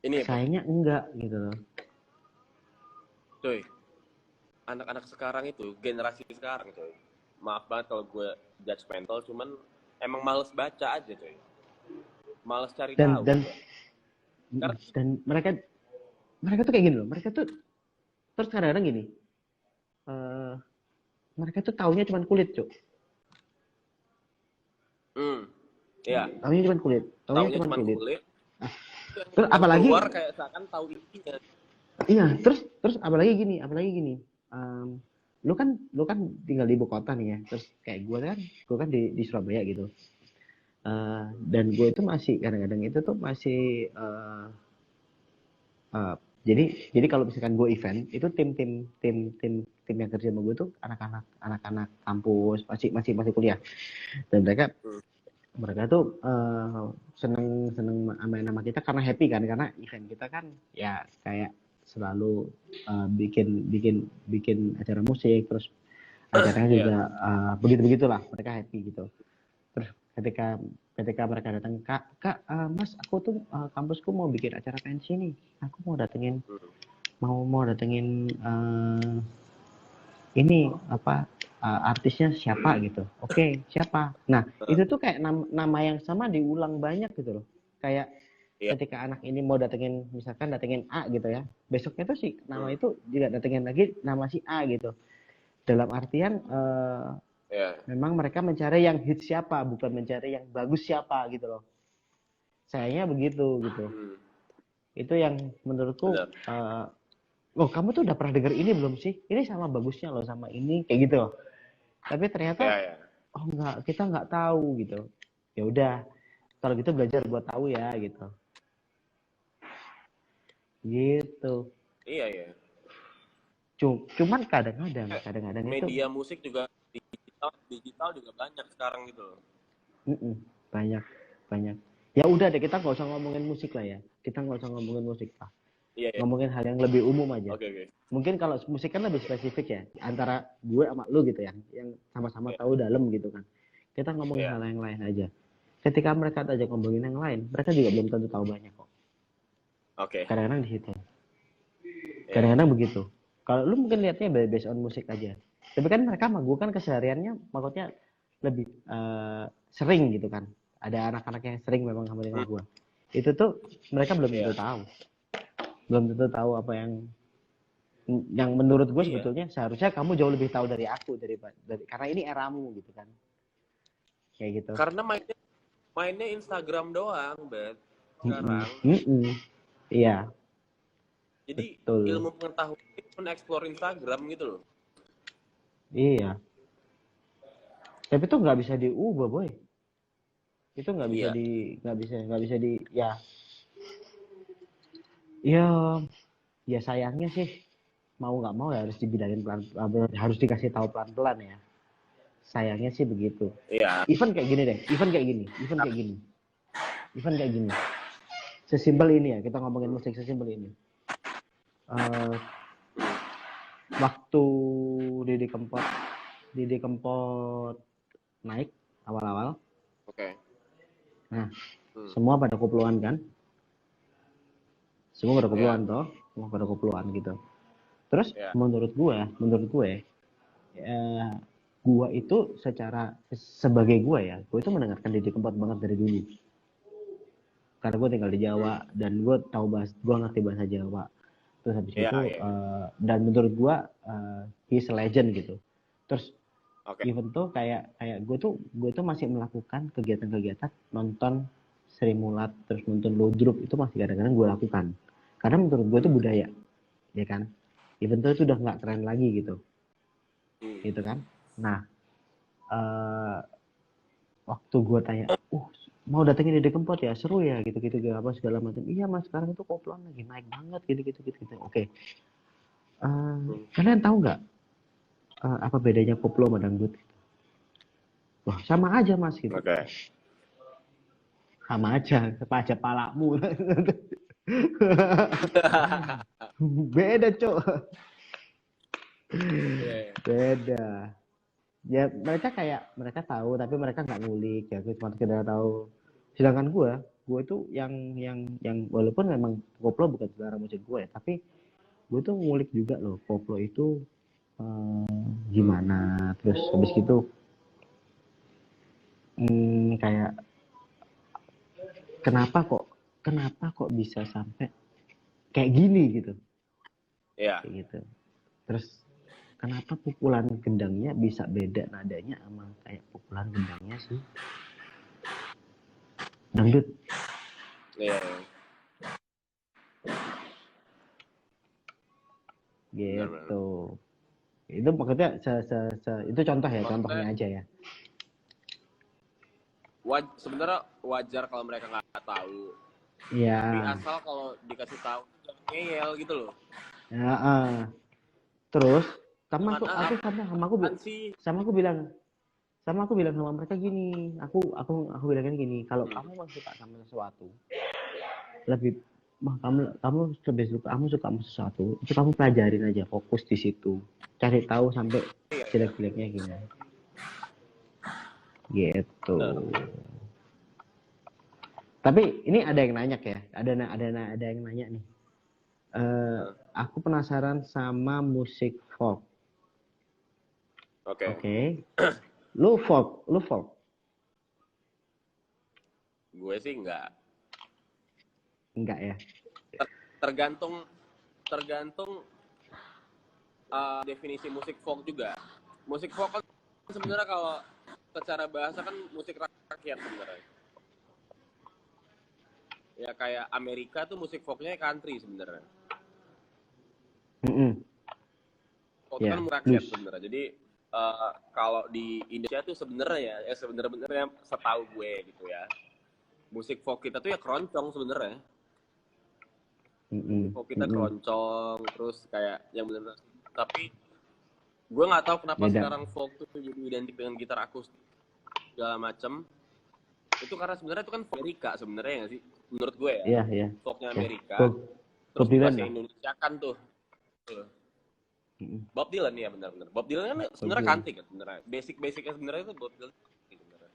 ini sayangnya enggak gitu loh. Coy. Anak-anak sekarang itu, generasi sekarang coy. Maaf banget kalau gue judgmental, cuman emang males baca aja coy. Males cari tahu. Dan mereka tuh kayak gini loh. Mereka tuh terus kadang-kadang gini. Mereka tuh taunya cuma kulit, Cuk. Iya. Taunya cuma kulit. Taunya cuma kulit. Terus apalagi keluar kayak seakan tahu intinya. Iya, terus apalagi gini. Lu kan tinggal di ibu kota nih ya. Terus kayak gue kan di Surabaya gitu. Dan gue itu masih kadang-kadang itu tuh masih jadi kalau misalkan gue event itu tim yang kerja sama gue tuh anak-anak kampus masih kuliah, dan mereka tuh seneng main nama kita karena happy kan, karena event kita kan ya kayak selalu bikin acara musik, terus acaranya juga begitulah, mereka happy gitu. Terus ketika mereka datang, kak mas, aku tuh kampusku mau bikin acara pensi nih, aku mau datengin ini apa artisnya siapa gitu. Oke, siapa? Nah, itu tuh kayak nama yang sama diulang banyak gitu loh. Kayak ketika anak ini mau datengin A gitu ya, besoknya tuh si nama itu juga datengin lagi nama si A gitu. Dalam artian memang mereka mencari yang hits siapa, bukan mencari yang bagus siapa gitu loh. Sayangnya begitu gitu. Itu yang menurutku oh kamu tuh udah pernah denger ini belum sih? Ini sama bagusnya loh sama ini, kayak gitu loh. Tapi ternyata oh enggak, kita nggak tahu gitu. Ya udah, kalau gitu belajar buat tahu ya gitu. Gitu. Iya. Cuman kadang-kadang media itu, musik juga digital juga banyak sekarang gitu loh. Banyak. Ya udah deh, kita nggak usah ngomongin musik lah ya. Kita nggak usah ngomongin musik lah. Iya, iya. ngomongin hal yang lebih umum aja. Oke. Mungkin kalau musik kan lebih spesifik ya, antara gue sama lu gitu ya, yang sama-sama Iya. tahu dalam gitu kan. Kita ngomongin Iya. hal yang lain aja. Ketika mereka aja ngomongin yang lain, mereka juga belum tentu tahu banyak kok. Oke. Kadang-kadang di situ. Iya. Kadang-kadang begitu. Kalau lu mungkin lihatnya based on musik aja. Tapi kan mereka mah gue kan kesehariannya maksudnya lebih sering gitu kan. Ada anak-anak yang sering memang sama dengan gue. Itu tuh mereka belum tentu Iya. tahu. Belum tentu tahu apa yang menurut gue Iya. sebetulnya seharusnya kamu jauh lebih tahu dari aku dari karena ini eramu gitu kan. Kayak gitu. Karena mainnya Instagram doang, Bet. Sekarang. Iya, Jadi betul. ilmu pengetahuan itu men-explore Instagram gitu loh. Iya. Tapi itu nggak bisa diubah, boy. Itu nggak bisa Iya. nggak bisa di ya. Ya sayangnya sih mau nggak mau ya harus dibilangin pelan, harus dikasih tahu pelan-pelan ya. Sayangnya sih begitu. Iya. Even kayak gini deh, even kayak gini. Sesimpel ini ya, kita ngomongin musik sesimpel ini. Waktu Didi Kempot naik awal-awal. Oke. Nah, semua pada koploan kan? Semua pada koploan gitu. Terus menurut gue, gue itu sebagai gue itu mendengarkan Didi Kempot banget dari dulu. Karena gue tinggal di Jawa dan gue ngerti bahasa Jawa. Terus habis itu dan menurut gue he's a legend gitu. Terus even tuh kayak gue tuh masih melakukan kegiatan-kegiatan nonton Sri Mulat terus nonton Ludrup itu masih kadang-kadang gue lakukan. Karena menurut gue itu budaya, ya kan? Even tuh itu udah nggak keren lagi gitu, gitu kan? Nah, waktu gue tanya, mau datengin Didi Kempot ya, seru ya, gitu-gitu apa segala macam. Iya mas, sekarang itu koploan lagi naik banget, gitu. Oke. Kalian tahu nggak apa bedanya koplo sama dangdut? Wah, sama aja mas gitu. Sama aja palamu. Beda cok. Beda. Ya mereka tahu tapi mereka nggak ngulik ya, cuma sekedar tahu. Sedangkan gue itu yang walaupun memang koplo bukan selera musik gue ya, tapi gue tuh ngulik juga loh koplo itu gimana, terus habis gitu kayak kenapa kok bisa sampai kayak gini gitu. Iya. Kayak gitu. Terus kenapa pukulan gendangnya bisa beda nadanya sama kayak pukulan gendangnya sih dangdut. Iya. Gitu. Itu maksudnya itu contohnya aja ya. Sebenarnya wajar kalau mereka nggak tahu. Iya. Tapi asal kalau dikasih tahu ngeyel gitu loh. Ya, terus aku bilang sama mereka gini, aku bilangin gini, kalau kamu masih suka sama sesuatu, kamu suka sama sesuatu, itu kamu pelajarin aja, fokus di situ, cari tahu sampai jelek-jeleknya gimana. Gitu. Tapi ini ada yang nanya ya, ada yang nanya nih. Aku penasaran sama musik folk. Oke. Lu folk. Gue sih enggak ya. Tergantung definisi musik folk juga. Musik folk kan sebenarnya kalau secara bahasa kan musik rakyat sebenarnya. Ya kayak Amerika tuh musik folknya country sebenarnya. Folk kan rakyat sebenarnya. Jadi kalau di Indonesia tuh sebenarnya setahu gue gitu ya. Musik folk kita tuh ya keroncong sebenarnya. Folk kita keroncong terus kayak yang benar-benar. Tapi gue nggak tahu kenapa sekarang folk tuh jadi identik dengan gitar akustik segala macem. Itu karena sebenarnya itu kan Amerika sebenarnya nggak sih? Menurut gue ya. Iya. Folknya Amerika. Terus Bob Dylan bahasa lah. Indonesia kan tuh. Mm-mm. Bob Dylan ya benar-benar. Bob Dylan kan sebenarnya Dylan. kantik kan sebenarnya. Basic-basicnya sebenarnya itu Bob Dylan sebenarnya.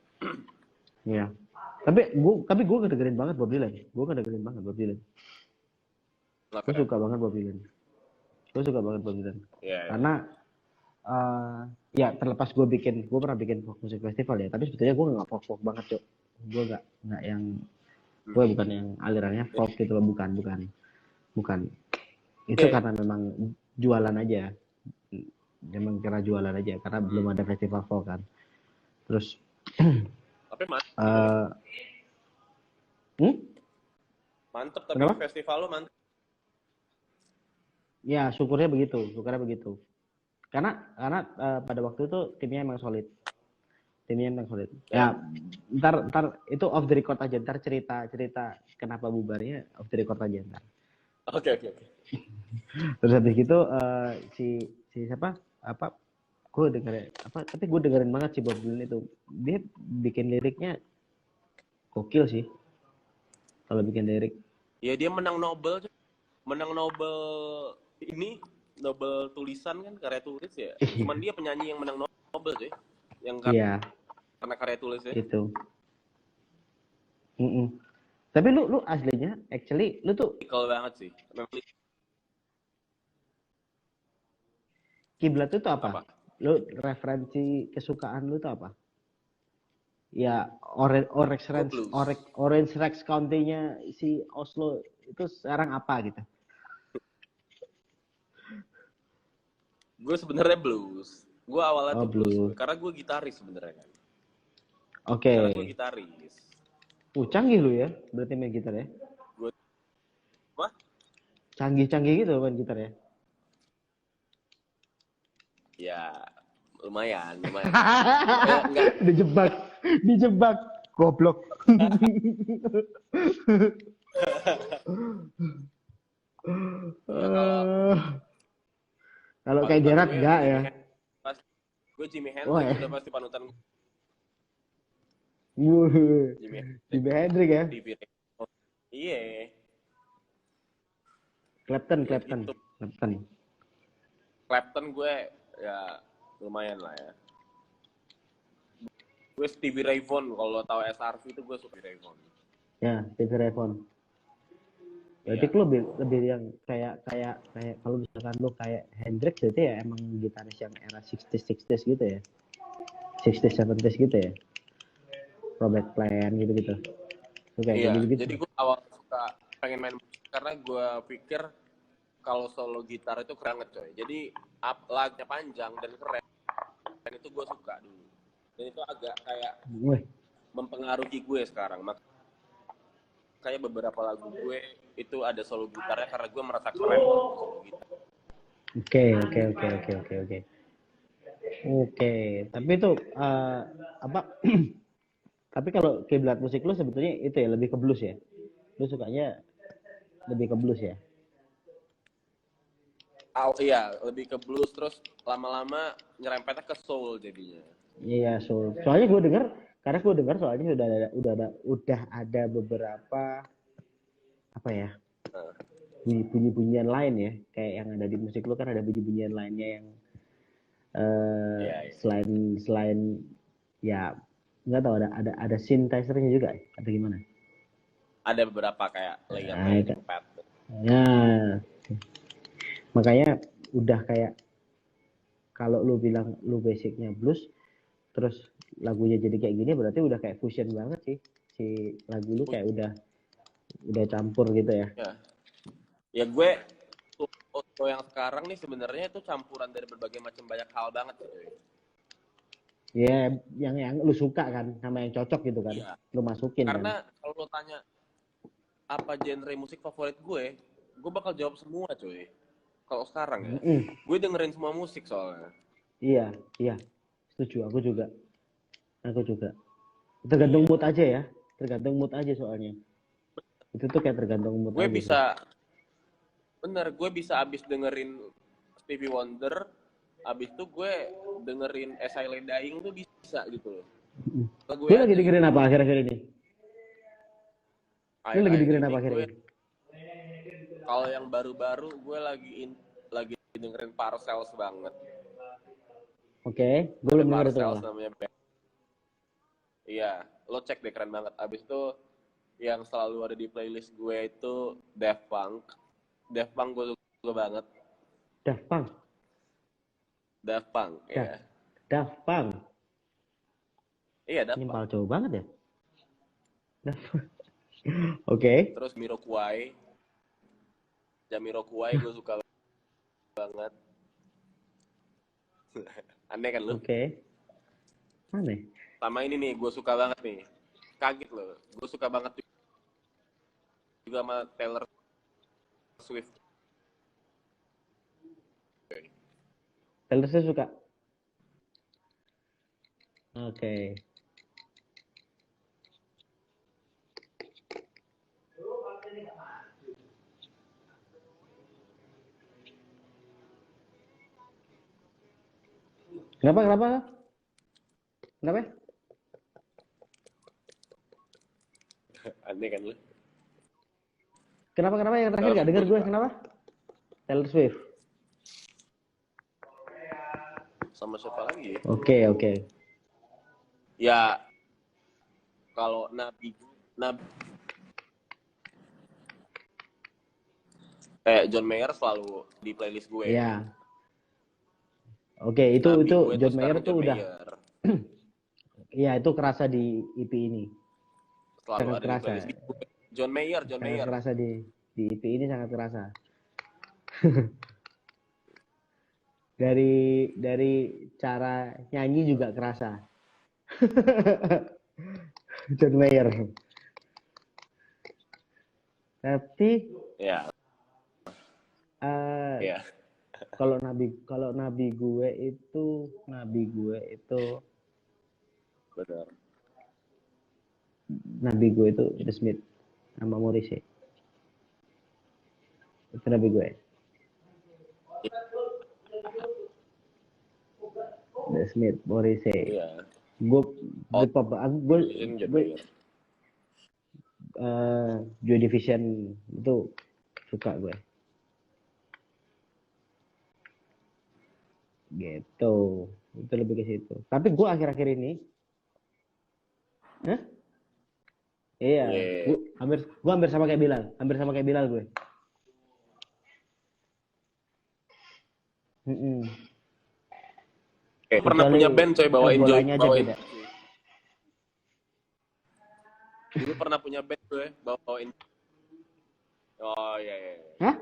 Iya. Tapi gue kedengerin banget Bob Dylan. Gue kedengerin banget Bob Dylan. Gue suka banget Bob Dylan. Gue suka banget Bob Dylan. Iya. Karena ya terlepas gue pernah bikin folk music festival ya. Tapi sebetulnya gue nggak folk banget cok. Gue nggak yang gue bukan yang alirannya folk gitu loh, bukan. Itu karena memang jualan aja. Memang kira jualan aja karena belum ada festival folk kan. Terus Tapi mantep tapi Kenapa? festival lo mantep. Ya syukurnya begitu. Karena pada waktu itu timnya emang solid. Ya ntar itu off the record aja. Ntar cerita kenapa bubarnya off the record aja ntar. Oke. Terus habis gitu si siapa apa gue dengerin apa tapi gue dengerin banget si Bob Dylan itu. Dia bikin liriknya gokil sih. Kalau bikin lirik. Ya dia menang Nobel ini Nobel tulisan kan, karya tulis ya. Cuman dia penyanyi yang menang Nobel sih. Yang Iya. karena karya tulisnya. Itu. Tapi lu aslinya actually lu tuh Typical banget sih. kiblat itu apa? Lu referensi kesukaan lu tuh apa? Ya Orange Rex County-nya si Oslo itu sekarang apa gitu? Gue sebenarnya blues. Gue awalnya tuh blues. karena gue gitaris sebenarnya kan. Oke. Karena gue gitaris. Canggih lu ya, berarti main gitar ya? Wah? Canggih gitu main gitar ya? Ya, lumayan. Enggak. Dijebak, goblok. Kalau kayak Gerard enggak ya? Gue Jimi Hendrix udah pasti panutan. Jimi Hendrix ya? Iya. Clapton. Clapton gue ya lumayan lah ya. Gue Stevie Ray Vaughan, kalau lo tahu SRV itu gue suka Ray Vaughan. Ya, Stevie Ray Vaughan. Berarti lu lebih yang kayak kalau misalkan lu kayak Hendrix berarti ya emang gitaris yang era 60s gitu ya. 60s 70s gitu ya. Robert Plant gitu. Iya, jadi gue awal suka pengen main musik karena gue pikir kalau solo gitar itu keren banget coy. Jadi lagunya panjang dan keren. Dan itu gue suka dulu. Dan itu agak kayak mempengaruhi gue sekarang. Kayak beberapa lagu gue itu ada solo gitarnya karena gue merasa keren solo gitar. Oke. Tapi itu apa? Tapi kalau kiblat musik lu sebetulnya itu ya lebih ke blues ya. Lu sukanya lebih ke blues ya? Iya, lebih ke blues terus lama-lama nyerempetnya ke soul jadinya. Iya, soul. Soalnya gue dengar soalnya udah ada beberapa apa ya? Bunyi-bunyian lain ya, kayak yang ada di musik lu kan ada bunyi-bunyian lainnya yang selain ya nggak tahu ada synthesizer-nya juga atau gimana? Ada beberapa kayak layer pad. Nah, makanya udah kayak kalau lu bilang lu basicnya blues terus lagunya jadi kayak gini berarti udah kayak fusion banget sih si lagu lu kayak udah campur gitu ya. Ya gue Otto yang sekarang nih sebenarnya itu campuran dari berbagai macam banyak hal banget gitu. Ya, yang lu suka kan, sama yang cocok gitu kan, lu masukin. Karena kalau lu tanya apa genre musik favorit gue bakal jawab semua cuy. Kalau sekarang ya, gue dengerin semua musik soalnya. Iya, setuju. Aku juga. Tergantung mood aja ya, soalnya. Itu tuh kayak tergantung mood. Gue bisa abis dengerin Stevie Wonder. Abis itu gue dengerin As I Lay Dying tuh bisa gitu loh. Lu lagi dengerin apa akhir-akhir ini? Kalau yang baru-baru gue lagi dengerin Parcells banget. Oke, gue Ada belum denger itu Parcells malah. namanya band. Iya, lo cek deh, keren banget. Abis itu yang selalu ada di playlist gue itu Daft Punk. Daft Punk gue suka banget. Daft Punk. Daft Punk, ya. Daft Punk. Iya, Daft Punk. Nyimpal jauh banget ya. Oke. Terus Jamiroquai gue suka banget. Aneh kan lo? Oke. Aneh. Sama ini nih, gue suka banget nih. Kaget loh. Gue suka banget juga sama Taylor Swift. Taylor Swift suka. Oke. Kenapa? Kenapa? Aneh kan lo? Kenapa yang terakhir gak denger gue? Kenapa? Taylor Swift. Sama siapa lagi? Oke. Ya, kalau Nabi John Mayer selalu di playlist gue. Iya. Oke, itu John Mayer tuh udah. Iya, itu kerasa di EP ini. Selalu sangat ada kerasa. di playlist gue. John Mayer. Kerasa di EP ini sangat kerasa. dari cara nyanyi juga kerasa. John Mayer. Tapi Ya. Ya. Kalau nabi gue itu Benar. Nabi gue itu The Smith sama Morrissey. Itu nabi gue. The Smith, Morrissey. Iya. Gue Joy Division itu suka gue. Gitu. Itu lebih ke situ. Tapi gue akhir-akhir ini Iya. Gue hampir sama kayak Bilal gue. Pernah punya band coy bawain bawain. Dulu pernah punya band gue bawain. Oh iya. Hah?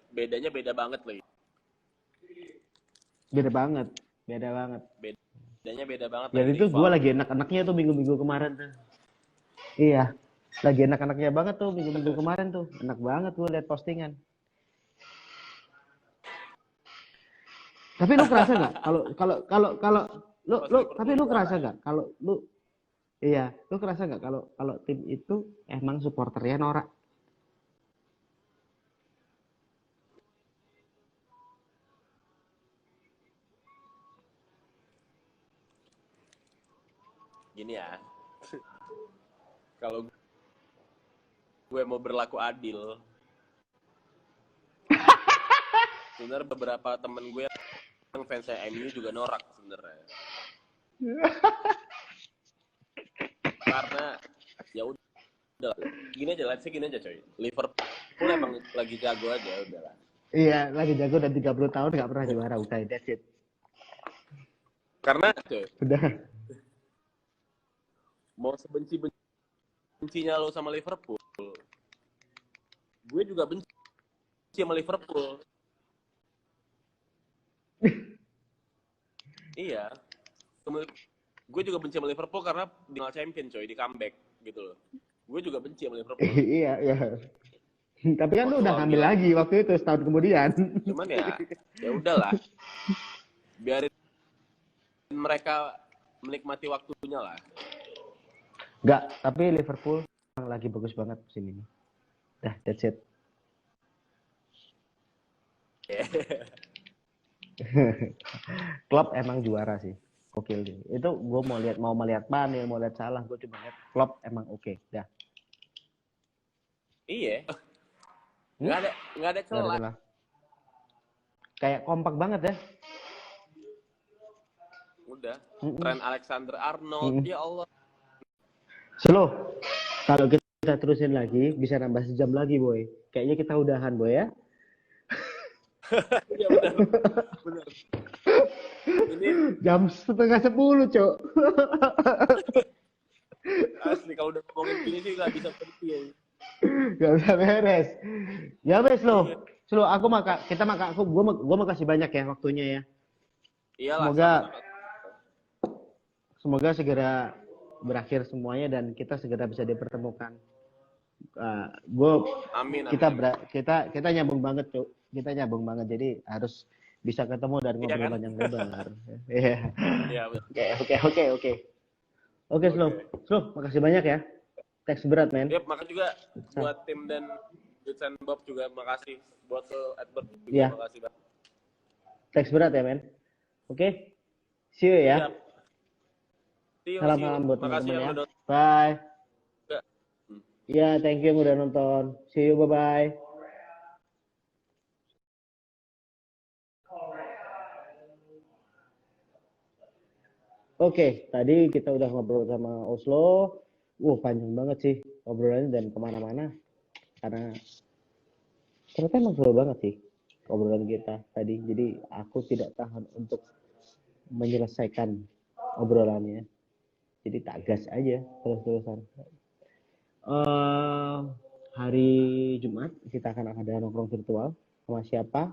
Bedanya beda banget loh. Beda banget. Bedanya beda banget. Jadi itu gue lagi enak-enaknya tuh minggu-minggu kemarin tuh. Iya. Lagi enak-enaknya banget tuh minggu-minggu kemarin tuh. Enak banget gue liat postingan. Tapi lu kerasa nggak kalau lu kerasa nggak kalau lu kerasa nggak kalau tim itu emang supporternya norak? Gini ya. Kalau gue mau berlaku adil, sebenarnya beberapa temen gue yang fans MU juga norak sebenarnya. Karena ya udah gini aja coy. Liverpool emang lagi jago aja udahlah. Iya, lagi jago dan 30 tahun nggak pernah juara, udah that's it. Karena coy, udah mau sebenci-bencinya lo sama Liverpool, gue juga benci sama Liverpool. Iya. Gue juga benci sama Liverpool karena di Final Champion coy, di comeback gitu loh. Gue juga benci sama Liverpool. Iya. Tapi kan lu udah ngambil lagi waktu itu setahun kemudian. Cuman ya udahlah. Biarin mereka menikmati waktunya lah. Enggak, tapi Liverpool lagi bagus banget musim ini. Dah, that's it. Klopp emang juara sih. Gokil deh. Itu gue mau melihat Bane, mau lihat Salah, gue cuma lihat Klopp emang oke. Dah. Iya, Hmm? nggak ada Nggak ada celah. celah. Kayak kompak banget ya. Udah. Mm-mm. Trent Alexander-Arnold, Mm-mm. ya Allah. Slow. Kalau kita terusin lagi, bisa nambah sejam lagi, boy. Kayaknya kita udahan, boy ya. Iya benar, benar. Ini Jam 9:30, Cok. asli kalau udah ngomongin gini sih nggak bisa berhenti ya. Gak bisa beres. Ya wes lo. Iya. Slow, gue makasih banyak ya waktunya ya. Iyalah, Semoga sama-sama. semoga segera berakhir semuanya dan kita segera bisa dipertemukan. Gue Amin, kita amin. kita nyambung banget, Cuk. Kita nyambung banget, jadi harus bisa ketemu dan Iya ngobrol kan? panjang lebar. Iya. Iya, benar. Oke, Slow. Slow, makasih banyak ya. Teks berat, men. Yap, makasih juga buat tim dan Dudes and Bob juga makasih. Buat lo, Edward juga Iya. makasih banget. Teks berat ya, men. Oke. See you ya. Siap. See you, Salam see you. salam buat Makasih teman-teman yang ya. udah Bye. nonton. Ya, thank you yang udah nonton. See you, bye-bye. Oke, tadi kita udah ngobrol sama Oslo. Panjang banget sih obrolannya dan kemana-mana. Karena ternyata emang seru banget sih obrolan kita tadi. Jadi aku tidak tahan untuk menyelesaikan obrolannya. Jadi tak gas aja terus-terusan. Hari Jumat kita akan ada nongkrong virtual sama siapa?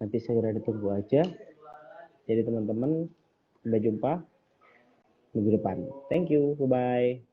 Nanti segera ditunggu aja. Jadi teman-teman, sampai jumpa minggu depan. Thank you, bye-bye.